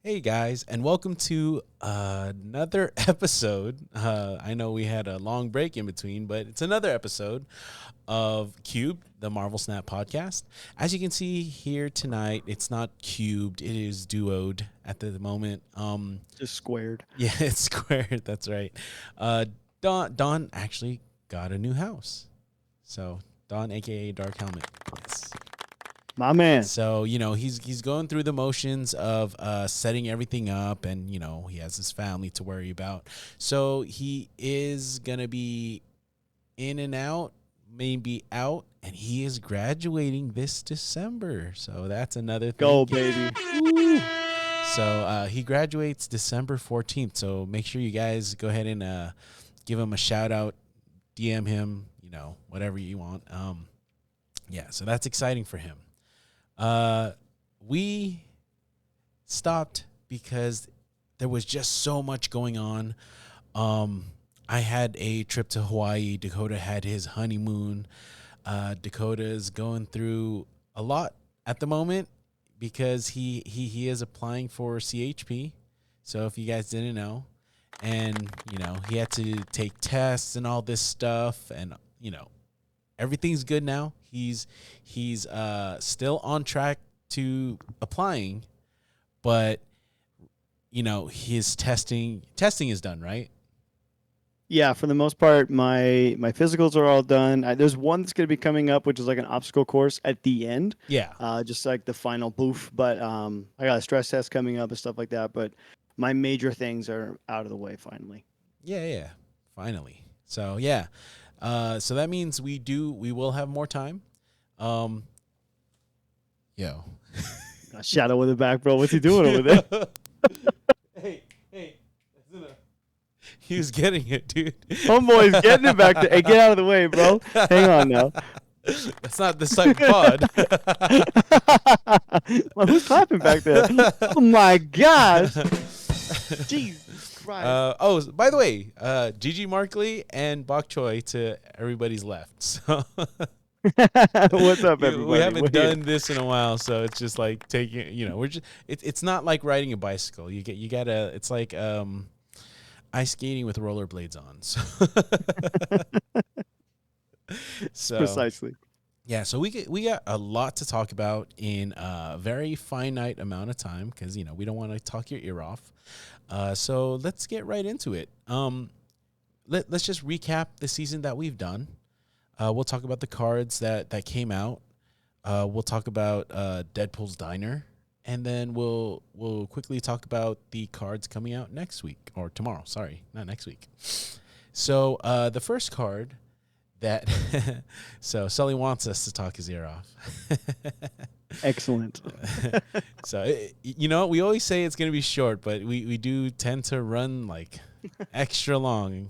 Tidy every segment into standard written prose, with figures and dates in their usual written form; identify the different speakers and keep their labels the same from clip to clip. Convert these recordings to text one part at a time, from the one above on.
Speaker 1: Hey guys, and welcome to another episode. I know we had a long break in between, but it's another episode of CUBED, the Marvel Snap podcast. As you can see here tonight, it's not cubed; it is duoed at the moment.
Speaker 2: Just squared.
Speaker 1: Yeah, it's squared. That's right. Uh, Don actually got a new house, so Don, aka Dark Helmet. Yes.
Speaker 2: My man.
Speaker 1: So he's going through the motions of setting everything up, and he has his family to worry about. So he is gonna be in and out, maybe out, and he is graduating this December. So that's another thing.
Speaker 2: Go, baby.
Speaker 1: Woo. So he graduates December 14th. So make sure you guys go ahead and give him a shout out, DM him, whatever you want. Yeah, so that's exciting for him. We stopped because there was just so much going on. I had a trip to Hawaii. Dakota had his honeymoon. Dakota is going through a lot at the moment because he is applying for CHP. So if you guys didn't know, and he had to take tests and all this stuff, and everything's good now. He's still on track to applying, but his testing is done, right?
Speaker 2: Yeah, for the most part, my physicals are all done. There's one that's going to be coming up, which is like an obstacle course at the end.
Speaker 1: Yeah.
Speaker 2: Just like the final boof. But I got a stress test coming up and stuff like that. But my major things are out of the way finally.
Speaker 1: Yeah. Finally. So yeah. So that means we will have more time. Yo.
Speaker 2: A shadow in the back, bro. What's he doing over there?
Speaker 1: Hey. He was getting it, dude.
Speaker 2: Homeboy's getting it back there. Hey, get out of the way, bro. Hang on now.
Speaker 1: That's not the same pod.
Speaker 2: Well, who's clapping back there? Oh my gosh. Jesus Christ.
Speaker 1: By the way, ggMarcLee and Bok Choy to everybody's left. So
Speaker 2: What's up, everybody?
Speaker 1: we haven't done this in a while, so it's just like taking. We're just. It's not like riding a bicycle. You gotta. It's like ice skating with rollerblades on. So
Speaker 2: Precisely.
Speaker 1: yeah, so we got a lot to talk about in a very finite amount of time because we don't want to talk your ear off. So let's get right into it. Let's just recap the season that we've done. We'll talk about the cards that came out. We'll talk about Deadpool's Diner, and then we'll quickly talk about the cards coming out next week or tomorrow. Sorry, not next week. So the first card that so Sully wants us to talk his ear off.
Speaker 2: Excellent.
Speaker 1: So we always say it's going to be short, but we do tend to run like extra long.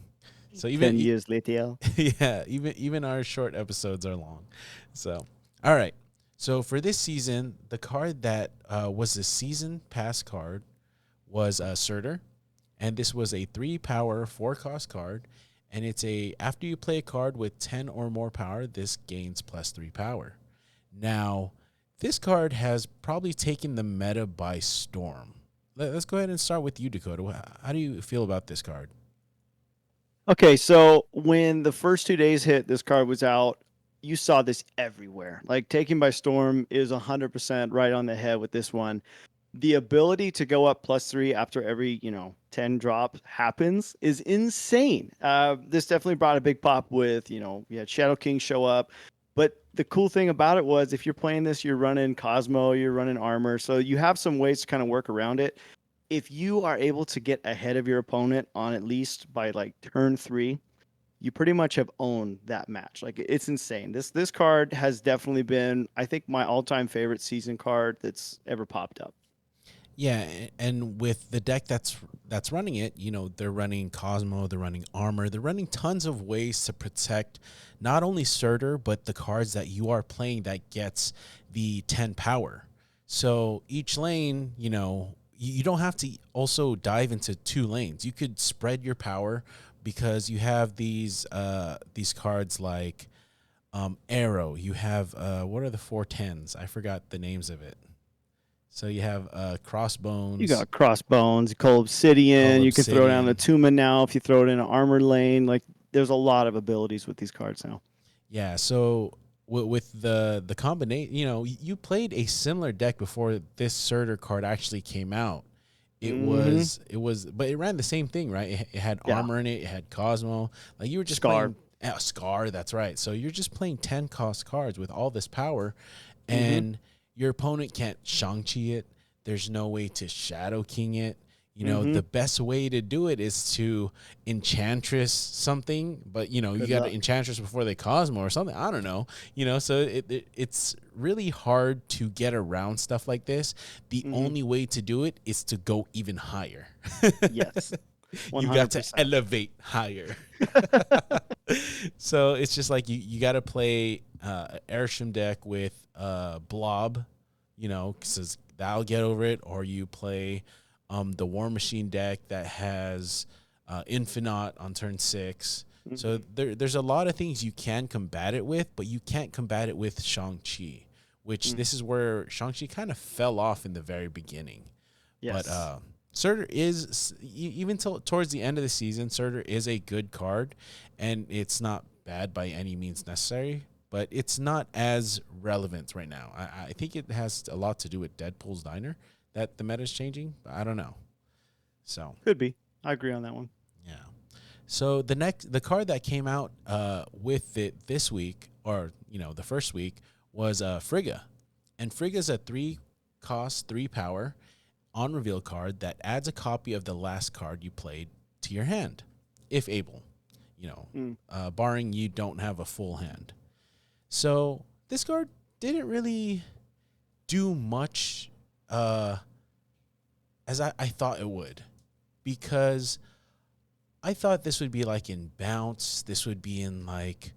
Speaker 1: So even
Speaker 2: 10 years later.
Speaker 1: yeah, even our short episodes are long. So all right. So for this season, the card that was the season pass card was Surtur, and this was a 3-power 4-cost card. And it's after you play a card with 10 or more power, this gains +3 power. Now, this card has probably taken the meta by storm. Let's go ahead and start with you, Dakota. How do you feel about this card?
Speaker 2: Okay, so when the first 2 days hit, this card was out. You saw this everywhere. Like, taken by storm is 100% right on the head with this one. The ability to go up +3 after every 10 drop happens is insane. This definitely brought a big pop with you had Shadow King show up, but the cool thing about it was if you're playing this, you're running Cosmo, you're running armor, so you have some ways to kind of work around it. If you are able to get ahead of your opponent on at least by like turn 3, you pretty much have owned that match. Like, it's insane. This card has definitely been, I think, my all-time favorite season card that's ever popped up.
Speaker 1: Yeah, and with the deck that's running it, they're running Cosmo, they're running armor, they're running tons of ways to protect not only Surtur, but the cards that you are playing that gets the 10 power. So each lane, you don't have to also dive into 2 lanes. You could spread your power because you have these cards like Arrow. You have what are the 4 10s? I forgot the names of it. So you have
Speaker 2: You
Speaker 1: Crossbones,
Speaker 2: got Crossbones, Cold Obsidian.
Speaker 1: Cull
Speaker 2: You can throw down the
Speaker 1: Obsidian.
Speaker 2: Tuma now if you throw it in an armor lane. Like, there's a lot of abilities with these cards now.
Speaker 1: Yeah, so with the combination, you played a similar deck before this Surtur card actually came out.
Speaker 2: Mm-hmm.
Speaker 1: But it ran the same thing, right? It had
Speaker 2: Yeah.
Speaker 1: armor in it. It had Cosmo. Like you were just
Speaker 2: Scar.
Speaker 1: playing Scar. That's right. So you're just playing 10 cost cards with all this power,
Speaker 2: Mm-hmm.
Speaker 1: and your opponent can't Shang-Chi it. There's no way to Shadow King it.
Speaker 2: Mm-hmm.
Speaker 1: The best way to do it is to Enchantress something, but you
Speaker 2: Good
Speaker 1: got to
Speaker 2: luck.
Speaker 1: Enchantress before they Cosmo or something. I don't know. So it's really hard to get around stuff like this. The
Speaker 2: Mm-hmm.
Speaker 1: only way to do it is to go even higher.
Speaker 2: Yes.
Speaker 1: You got to
Speaker 2: 100%.
Speaker 1: elevate higher. So it's just like you got to play Airshim deck with Blob, because that'll get over it, or you play the War Machine deck that has Infinite on turn 6. So
Speaker 2: Mm-hmm.
Speaker 1: there's a lot of things you can combat it with, but you can't combat it with Shang-Chi, which
Speaker 2: Mm.
Speaker 1: this is where Shang-Chi kind of fell off in the very beginning. But
Speaker 2: Yes.
Speaker 1: Surtur is, even towards the end of the season, Surtur is a good card, and it's not bad by any means necessary, but it's not as relevant right now. I think it has a lot to do with Deadpool's Diner that the meta is changing, but I don't know. So,
Speaker 2: Could be. I agree on that one.
Speaker 1: yeah. So the card that came out with it this week, or the first week, was Frigga, and Frigga's a 3 cost, 3 power on reveal card that adds a copy of the last card you played to your hand, if able,
Speaker 2: Mm.
Speaker 1: barring you don't have a full hand. So this card didn't really do much as I thought it would, because I thought this would be like in bounce. This would be in like,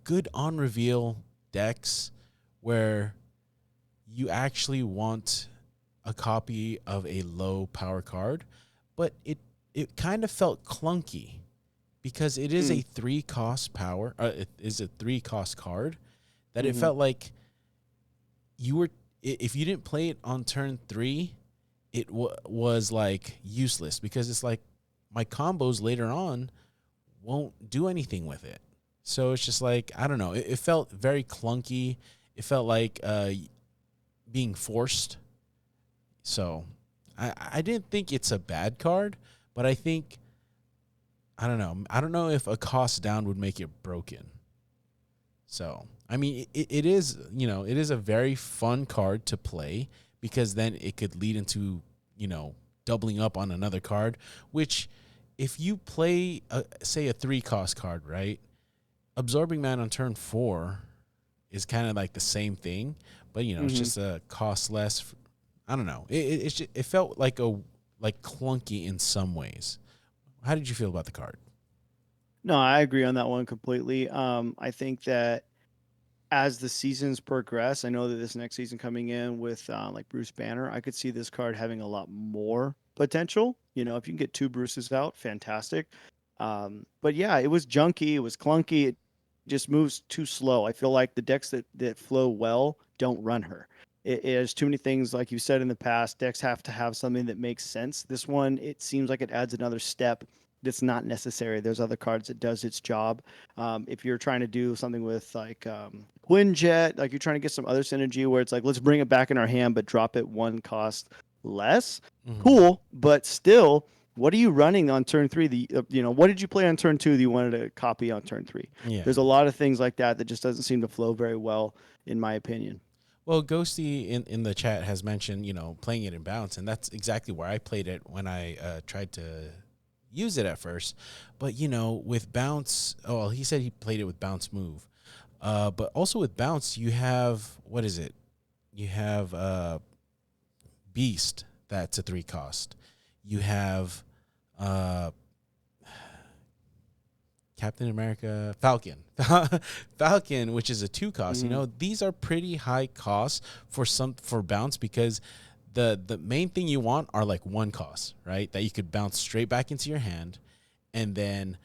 Speaker 1: good on reveal decks where you actually want a copy of a low power card, but it kind of felt clunky because it is a
Speaker 2: Mm.
Speaker 1: 3 cost power. It is a 3 cost card that it
Speaker 2: Mm-hmm.
Speaker 1: felt like you were, if you didn't play it on turn 3, it was like useless, because it's like my combos later on won't do anything with it. So it's just like, I don't know. It felt very clunky. It felt like being forced. So I didn't think it's a bad card, but I think, I don't know. I don't know if a cost down would make it broken. So, I mean, it is, it is a very fun card to play, because then it could lead into, doubling up on another card, which if you play, say, a 3 cost card, right? Absorbing Man on turn 4 is kind of like the same thing, but, it's
Speaker 2: Mm-hmm.
Speaker 1: just a cost less. I don't know. It felt like clunky in some ways. How did you feel about the card?
Speaker 2: No, I agree on that one completely. I think that as the seasons progress, I know that this next season coming in with like Bruce Banner, I could see this card having a lot more potential. If you can get 2 Bruces out, fantastic. But yeah, it was junky, it was clunky, it just moves too slow. I feel like the decks that flow well don't run her. It has too many things, like you said in the past. Decks have to have something that makes sense. This one, it seems like it adds another step that's not necessary. There's other cards that does its job. If you're trying to do something with like Quinjet, like you're trying to get some other synergy where it's like, let's bring it back in our hand, but drop it 1 cost less.
Speaker 1: Mm-hmm.
Speaker 2: Cool, but still, what are you running on turn 3? What did you play on turn 2 that you wanted to copy on turn 3?
Speaker 1: Yeah.
Speaker 2: There's a lot of things like that that just doesn't seem to flow very well, in my opinion.
Speaker 1: Well, Ghosty in the chat has mentioned, playing it in bounce, and that's exactly where I played it when I tried to use it at first. But, with bounce, oh, he said he played it with bounce move. But also with bounce, you have, what is it? You have Beast, that's a 3 cost. You have uh, Captain America, Falcon, Falcon, which is a 2 cost.
Speaker 2: Mm-hmm.
Speaker 1: These are pretty high costs for bounce, because the main thing you want are like 1 cost, right? That you could bounce straight back into your hand, and then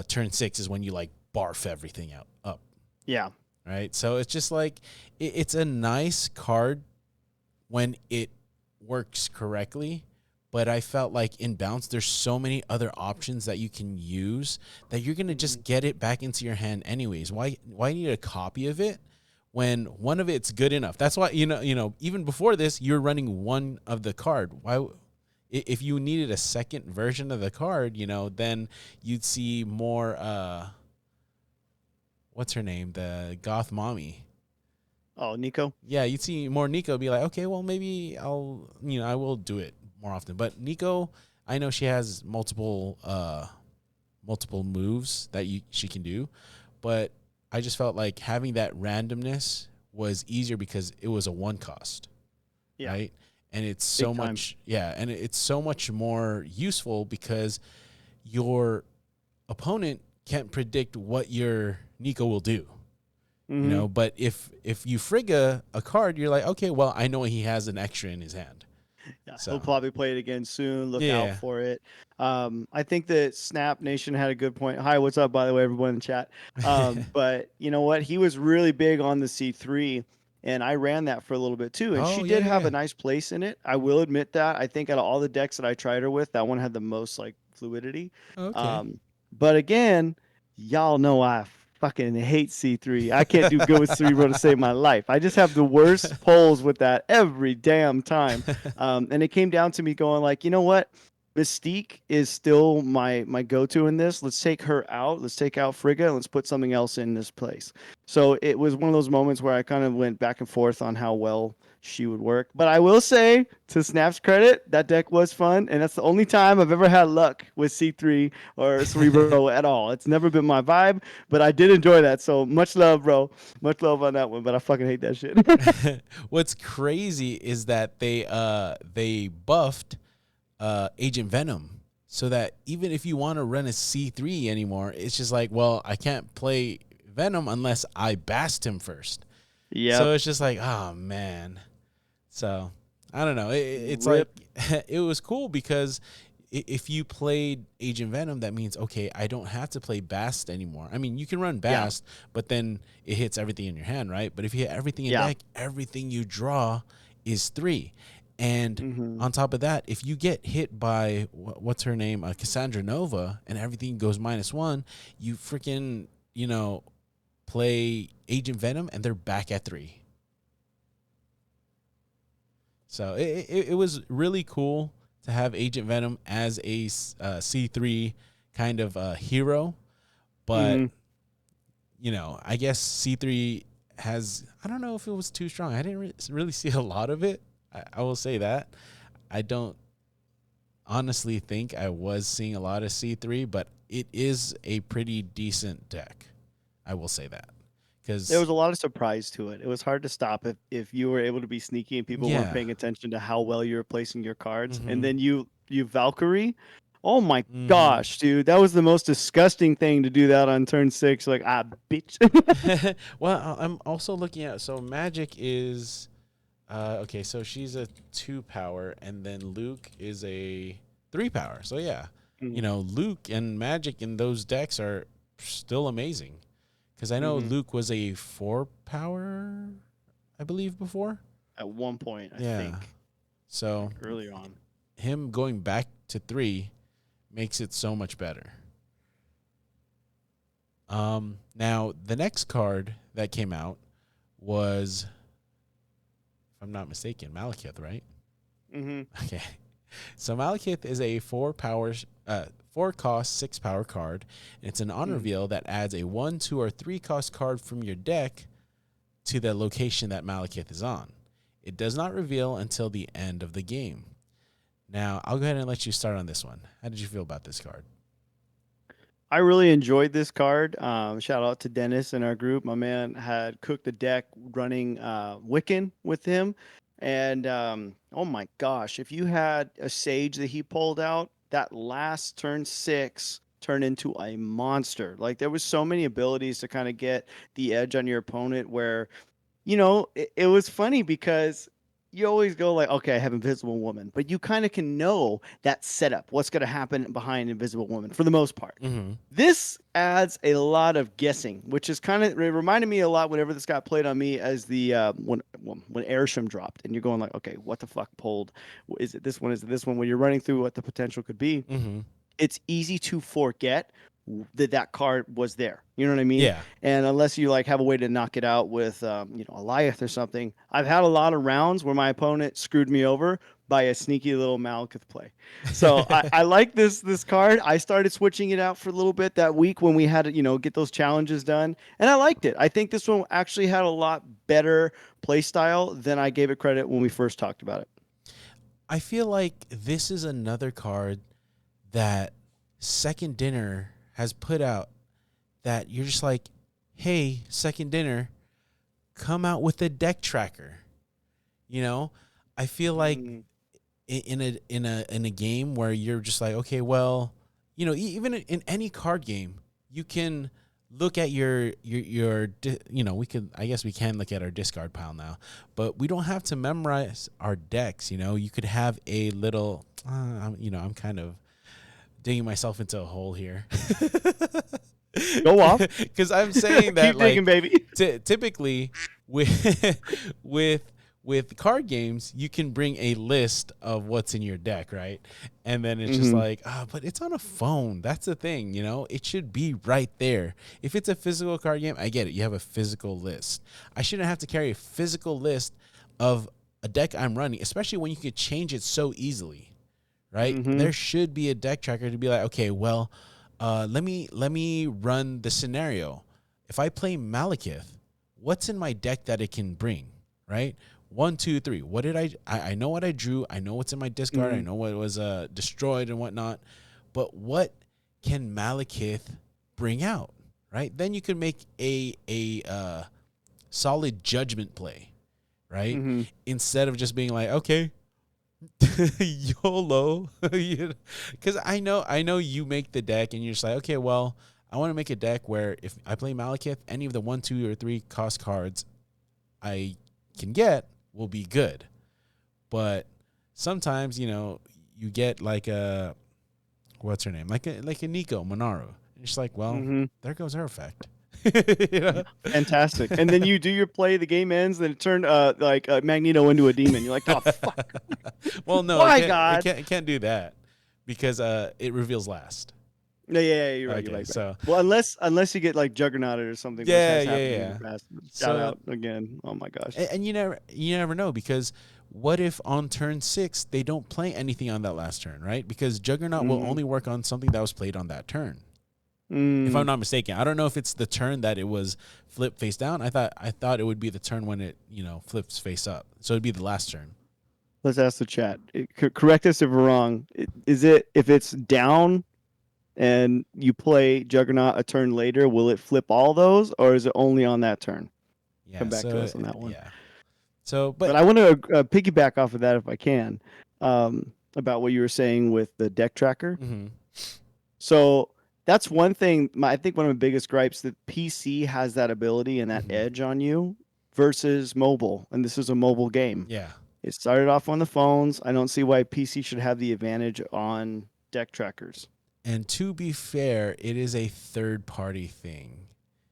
Speaker 1: turn 6 is when you like barf everything out up,
Speaker 2: Yeah.
Speaker 1: right? So it's just like it's a nice card when it works correctly. But I felt like in bounce, there's so many other options that you can use that you're gonna
Speaker 2: Mhm.
Speaker 1: just get it back into your hand anyways. Why need a copy of it when one of it's good enough? That's why even before this, you're running one of the card. If you needed a second version of the card, then you'd see more. What's her name? The goth mommy.
Speaker 2: Oh, Nico.
Speaker 1: Yeah, you'd see more Nico be like, okay, well maybe I will do it more often. But Nico, I know she has multiple moves that she can do, but I just felt like having that randomness was easier because it was a one cost,
Speaker 2: Yeah,
Speaker 1: right? And it's
Speaker 2: big
Speaker 1: so
Speaker 2: time.
Speaker 1: much, yeah, and it's so much more useful because your opponent can't predict what your Nico will do.
Speaker 2: Hmm.
Speaker 1: But if you frigga a card, you're like, okay, well, I know he has an extra in his hand.
Speaker 2: Yeah, he'll
Speaker 1: So
Speaker 2: probably play it again soon. Look out
Speaker 1: yeah.
Speaker 2: for it. I think that Snap Nation had a good point. Hi, what's up, by the way, everyone in the chat. But you know what? He was really big on the C3, and I ran that for a little bit too. And
Speaker 1: Oh
Speaker 2: she
Speaker 1: yeah,
Speaker 2: did
Speaker 1: yeah,
Speaker 2: have
Speaker 1: yeah.
Speaker 2: a nice place in it. I will admit that. I think out of all the decks that I tried her with, that one had the most like fluidity.
Speaker 1: Okay.
Speaker 2: Um, but again, y'all know I fucking hate C3. I can't do good with Cerebro to save my life. I just have the worst polls with that every damn time. And it came down to me going like, you know what? Mystique is still my go-to in this. Let's take her out. Let's take out Frigga. Let's put something else in this place. So it was one of those moments where I kind of went back and forth on how well she would work. But I will say, to Snap's credit, that deck was fun, and that's the only time I've ever had luck with C3 or Cerebro at all. It's never been my vibe, but I did enjoy that. So much love, bro. Much love on that one. But I fucking hate that shit.
Speaker 1: What's crazy is that they buffed Agent Venom so that even if you want to run a C3 anymore, it's just like, well, I can't play Venom unless I bast him first.
Speaker 2: Yep.
Speaker 1: So it's just like, oh man. So I don't know. It's like
Speaker 2: Rip.
Speaker 1: it was cool because if you played Agent Venom, that means okay, I don't have to play Bast anymore. I mean, you can run
Speaker 2: Yeah.
Speaker 1: Bast, but then it hits everything in your hand, right? But if you hit everything in
Speaker 2: Yeah.
Speaker 1: deck, everything you draw is 3. And
Speaker 2: Mm-hmm.
Speaker 1: on top of that, if you get hit by what's her name, Cassandra Nova, and everything goes -1, you freaking play Agent Venom, and they're back at 3. So it was really cool to have Agent Venom as a C3 kind of hero, but
Speaker 2: Mm-hmm.
Speaker 1: I guess C3 has, I don't know if it was too strong. I didn't really see a lot of it. I will say that. I don't honestly think I was seeing a lot of C3, but it is a pretty decent deck. I will say that.
Speaker 2: There
Speaker 1: Because,
Speaker 2: was a lot of surprise to it. It was hard to stop if you were able to be sneaky and people weren't
Speaker 1: yeah.
Speaker 2: paying attention to how well you were placing your cards. And
Speaker 1: Mm-hmm.
Speaker 2: then you Valkyrie. Oh my
Speaker 1: Mm-hmm.
Speaker 2: gosh, dude. That was the most disgusting thing to do that on turn 6. Like, ah, bitch.
Speaker 1: Well, I'm also looking at, so Magic is okay, so she's a 2 power, and then Luke is a 3 power. So yeah,
Speaker 2: Mm-hmm.
Speaker 1: Luke and Magic in those decks are still amazing. Because I know
Speaker 2: Mm-hmm.
Speaker 1: Luke was a 4 power, I believe, before.
Speaker 2: At one point, I
Speaker 1: Yeah.
Speaker 2: think, like
Speaker 1: So
Speaker 2: early on.
Speaker 1: him going back to 3 makes it so much better. Now the next card that came out was, if I'm not mistaken, Malekith, right?
Speaker 2: Mm-hmm.
Speaker 1: Okay. So Malekith is a 4 cost, 6 power card. And it's an on
Speaker 2: Mm-hmm.
Speaker 1: reveal that adds a 1, 2, or 3 cost card from your deck to the location that Malekith is on. It does not reveal until the end of the game. Now, I'll go ahead and let you start on this one. How did you feel about this card?
Speaker 2: I really enjoyed this card. Shout out to Dennis in our group. My man had cooked the deck running Wiccan with him. And oh my gosh, if you had a Sage that he pulled out, that last turn 6 turned into a monster. Like there was so many abilities to kind of get the edge on your opponent where it was funny because you always go like, okay, I have Invisible Woman, but you kind of can know that setup, what's going to happen behind Invisible Woman for the most part.
Speaker 1: Mm-hmm.
Speaker 2: This adds a lot of guessing, which is kind of it reminded me a lot whenever this got played on me as the when Airsham dropped, and you're going like, okay, what the fuck pulled? Is it this one? Is it this one? When you're running through what the potential could be,
Speaker 1: Mm-hmm.
Speaker 2: it's easy to forget that that card was there. You know what I mean?
Speaker 1: Yeah.
Speaker 2: And unless you like have a way to knock it out with Eliath or something, I've had a lot of rounds where my opponent screwed me over by a sneaky little Malekith play. So I like this card. I started switching it out for a little bit that week when we had to get those challenges done, and I liked it. I think this one actually had a lot better play style than I gave it credit when we first talked about it.
Speaker 1: I feel like this is another card that Second Dinner has put out that you're just like, hey, Second Dinner, come out with a deck tracker. I feel like
Speaker 2: Mm.
Speaker 1: in a game where you're just like, okay, well, even in any card game, you can look at we can, I guess we can look at our discard pile now, but we don't have to memorize our decks. You could have a little, I'm kind of digging myself into a hole here.
Speaker 2: Go off.
Speaker 1: Because I'm saying that
Speaker 2: Keep digging,
Speaker 1: like
Speaker 2: baby.
Speaker 1: typically with with card games, you can bring a list of what's in your deck, right? And then it's just like, but it's on a phone. That's the thing, it should be right there. If it's a physical card game, I get it. You have a physical list. I shouldn't have to carry a physical list of a deck I'm running, especially when you could change it so easily, right? There should be a deck tracker to be like, okay, well, let me run the scenario. If I play Malekith, what's in my deck that it can bring, right? 1, 2, 3. What did I know what I drew. I know what's in my discard. I know what was destroyed and whatnot. But what can Malekith bring out, right? Then you can make a solid judgment play, right? Instead of just being like, okay, YOLO, because I know you make the deck and you're just like, okay, well, I want to make a deck where if I play Malekith, any of the 1, 2, or 3 cost cards I can get will be good. But sometimes you get like a what's her name, like a Nico Monaro. And it's like, well, there goes her effect.
Speaker 2: Fantastic. And then you do your play, the game ends, then it turned Magneto into a demon. You're like, oh fuck.
Speaker 1: Well, no,
Speaker 2: Why,
Speaker 1: it
Speaker 2: God?
Speaker 1: can't do that because it reveals last.
Speaker 2: Yeah, you're right.
Speaker 1: Okay,
Speaker 2: You're right.
Speaker 1: so
Speaker 2: Well, unless you get like Juggernaut or something, which
Speaker 1: yeah,
Speaker 2: has
Speaker 1: yeah,
Speaker 2: happened in
Speaker 1: yeah.
Speaker 2: the past.
Speaker 1: So,
Speaker 2: Shout out again. Oh my gosh.
Speaker 1: and you never know, because what if on turn 6 they don't play anything on that last turn, right? Because Juggernaut will only work on something that was played on that turn. If I'm not mistaken, I don't know if it's the turn that it was flipped face down. I thought it would be the turn when it flips face up, so it'd be the last turn.
Speaker 2: Let's ask the chat. Correct us if we're wrong. Is it if it's down and you play Juggernaut a turn later, will it flip all those, or is it only on that turn?
Speaker 1: Yeah,
Speaker 2: Come back
Speaker 1: so
Speaker 2: to us on that one.
Speaker 1: yeah. So,
Speaker 2: But
Speaker 1: but
Speaker 2: I want to piggyback off of that if I can, about what you were saying with the deck tracker. So that's one thing. I think one of my biggest gripes that PC has that ability and that edge on you versus mobile, and this is a mobile game.
Speaker 1: yeah.
Speaker 2: It started off on the phones. I don't see why PC should have the advantage on deck trackers.
Speaker 1: And to be fair, it is a third-party thing.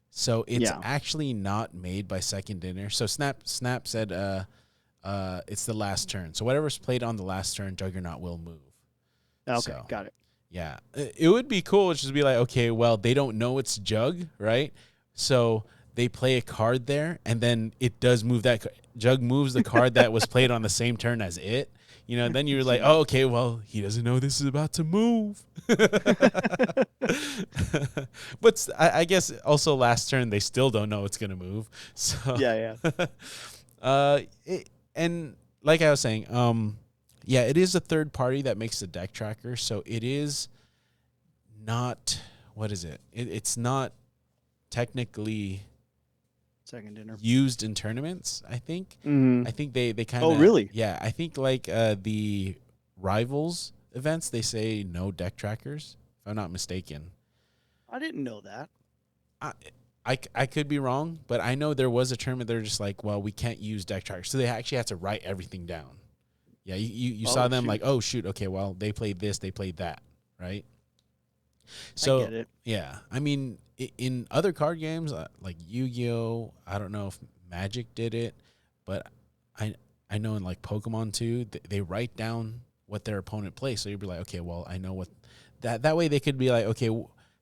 Speaker 1: So it's actually not made by Second Dinner. So Snap said it's the last turn. So whatever's played on the last turn, Juggernaut will move.
Speaker 2: Okay,
Speaker 1: So,
Speaker 2: got it.
Speaker 1: yeah. It would be cool just to be like, okay, well, they don't know it's Jug, right? So they play a card there, and then it does move that. Jug moves the card that was played on the same turn as it. Then you're like, oh, okay, well, he doesn't know this is about to move. But I guess also last turn, they still don't know it's going to move. So
Speaker 2: Yeah.
Speaker 1: And like I was saying, yeah, it is a third party that makes the deck tracker. So it is not, what is it? It's not technically
Speaker 2: Second Dinner
Speaker 1: used in tournaments, I think. I think they kind of.
Speaker 2: Oh, really?
Speaker 1: Yeah, I think like the Rivals events, they say no deck trackers, if I'm not mistaken.
Speaker 2: I didn't know that.
Speaker 1: I could be wrong, but I know there was a tournament they're just like, well, we can't use deck trackers, so they actually had to write everything down. Yeah, you saw
Speaker 2: Oh
Speaker 1: them like,
Speaker 2: shoot,
Speaker 1: oh shoot, okay, well they played this, they played that, right?
Speaker 2: I get
Speaker 1: So
Speaker 2: it.
Speaker 1: yeah, I mean, in other card games like Yu-Gi-Oh, I don't know if Magic did it, but I I know in like Pokemon too, they write down what their opponent plays, so you'd be like, okay, well I know what that way they could be like, okay,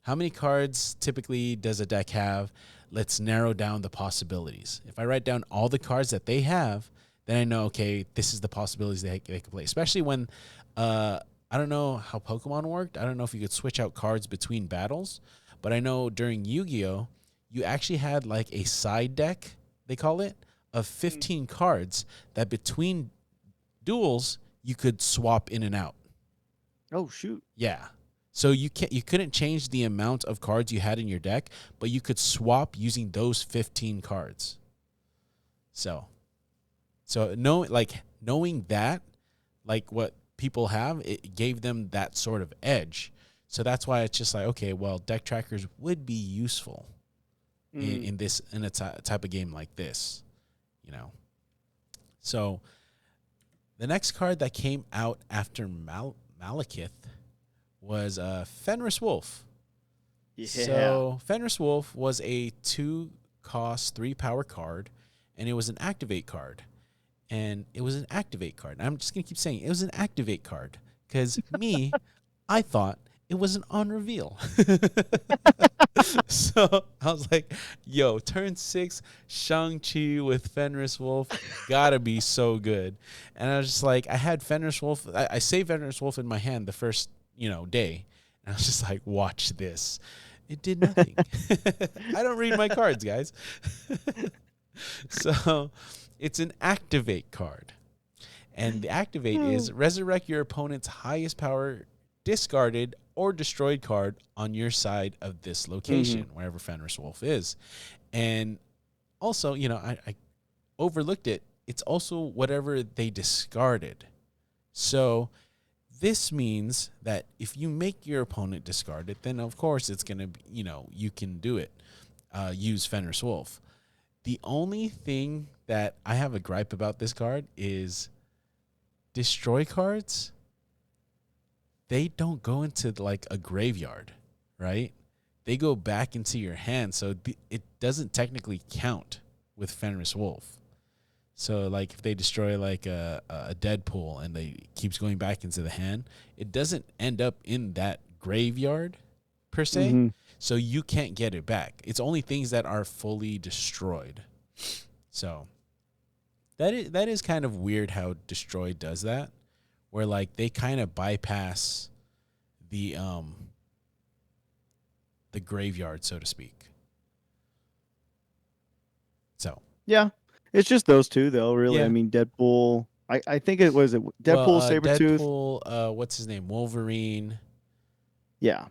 Speaker 1: how many cards typically does a deck have? Let's narrow down the possibilities. If I write down all the cards that they have, then I know, okay, this is the possibilities they can play. Especially when, I don't know how Pokemon worked. I don't know if you could switch out cards between battles, but I know during Yu-Gi-Oh, you actually had like a side deck, they call it, of
Speaker 2: Mm.
Speaker 1: 15 cards that between duels you could swap in and out.
Speaker 2: Oh shoot.
Speaker 1: Yeah. So you couldn't change the amount of cards you had in your deck, but you could swap using those 15 cards. So knowing that, like what people have, it gave them that sort of edge. So that's why it's just like, okay, well, deck trackers would be useful
Speaker 2: Mm.
Speaker 1: in a type of game like this, you know. So the next card that came out after Malekith was Fenris Wolf.
Speaker 2: Yeah.
Speaker 1: So Fenris Wolf was a 2 cost 3 power card, and it was an activate card. And it was an activate card. And I'm just gonna keep saying it was an activate card because I thought it was an on reveal. So I was like, "Yo, turn 6 Shang-Chi with Fenris Wolf gotta be so good." And I was just like, I had Fenris Wolf. I saved Fenris Wolf in my hand the first day, and I was just like, "Watch this." It did nothing. I don't read my cards, guys. So it's an activate card. And the activate is resurrect your opponent's highest power discarded or destroyed card on your side of this
Speaker 2: Mm-hmm.
Speaker 1: location, wherever Fenris Wolf is. And also, I overlooked it. It's also whatever they discarded. So this means that if you make your opponent discard it, then of course it's going to be, you can do it. Use Fenris Wolf. The only thing that I have a gripe about this card is destroy cards. They don't go into like a graveyard, right? They go back into your hand, so it doesn't technically count with Fenris Wolf. So like if they destroy like a Deadpool and they keeps going back into the hand, it doesn't end up in that graveyard per se.
Speaker 2: Mm-hmm.
Speaker 1: So you can't get it back. It's only things that are fully destroyed. So that is kind of weird how Destroy does that, where like they kind of bypass the um the graveyard, so to speak. So
Speaker 2: Yeah. It's just those two though, really. I
Speaker 1: yeah,
Speaker 2: mean, Deadpool. I think it was
Speaker 1: well,
Speaker 2: Deadpool, Sabretooth.
Speaker 1: Deadpool, what's his name, Wolverine,
Speaker 2: Yeah.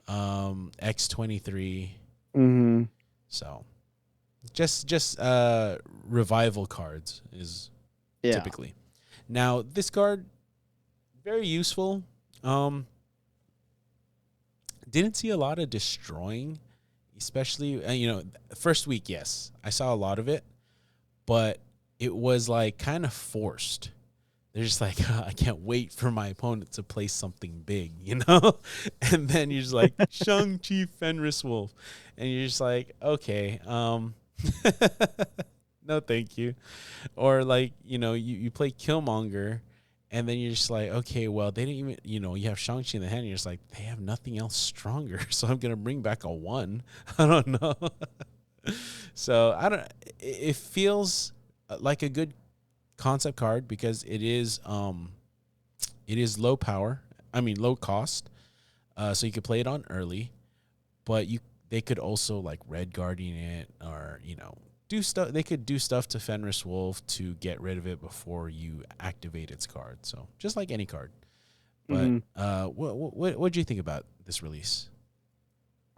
Speaker 1: X-23.
Speaker 2: Mm-hmm.
Speaker 1: So just revival cards is
Speaker 2: Yeah.
Speaker 1: typically. Now this card very useful. Um, didn't see a lot of destroying, especially first week. Yes, I saw a lot of it, but it was like kind of forced. They're just like, I can't wait for my opponent to play something big, and then you're just like Shang-Chi Fenris Wolf, and you're just like, okay, no, thank you. Or like, you play Killmonger, and then you're just like, okay, well, they didn't even, you have Shang-Chi in the hand, and you're just like, they have nothing else stronger, so I'm going to bring back a 1. I don't know. So, I don't, it feels like a good concept card because it is low power, I mean, low cost, so you could play it on early, but they could also like red guarding it or do stuff. They could do stuff to Fenris Wolf to get rid of it before you activate its card. So just like any card. But
Speaker 2: Mm-hmm.
Speaker 1: what do you think about this release?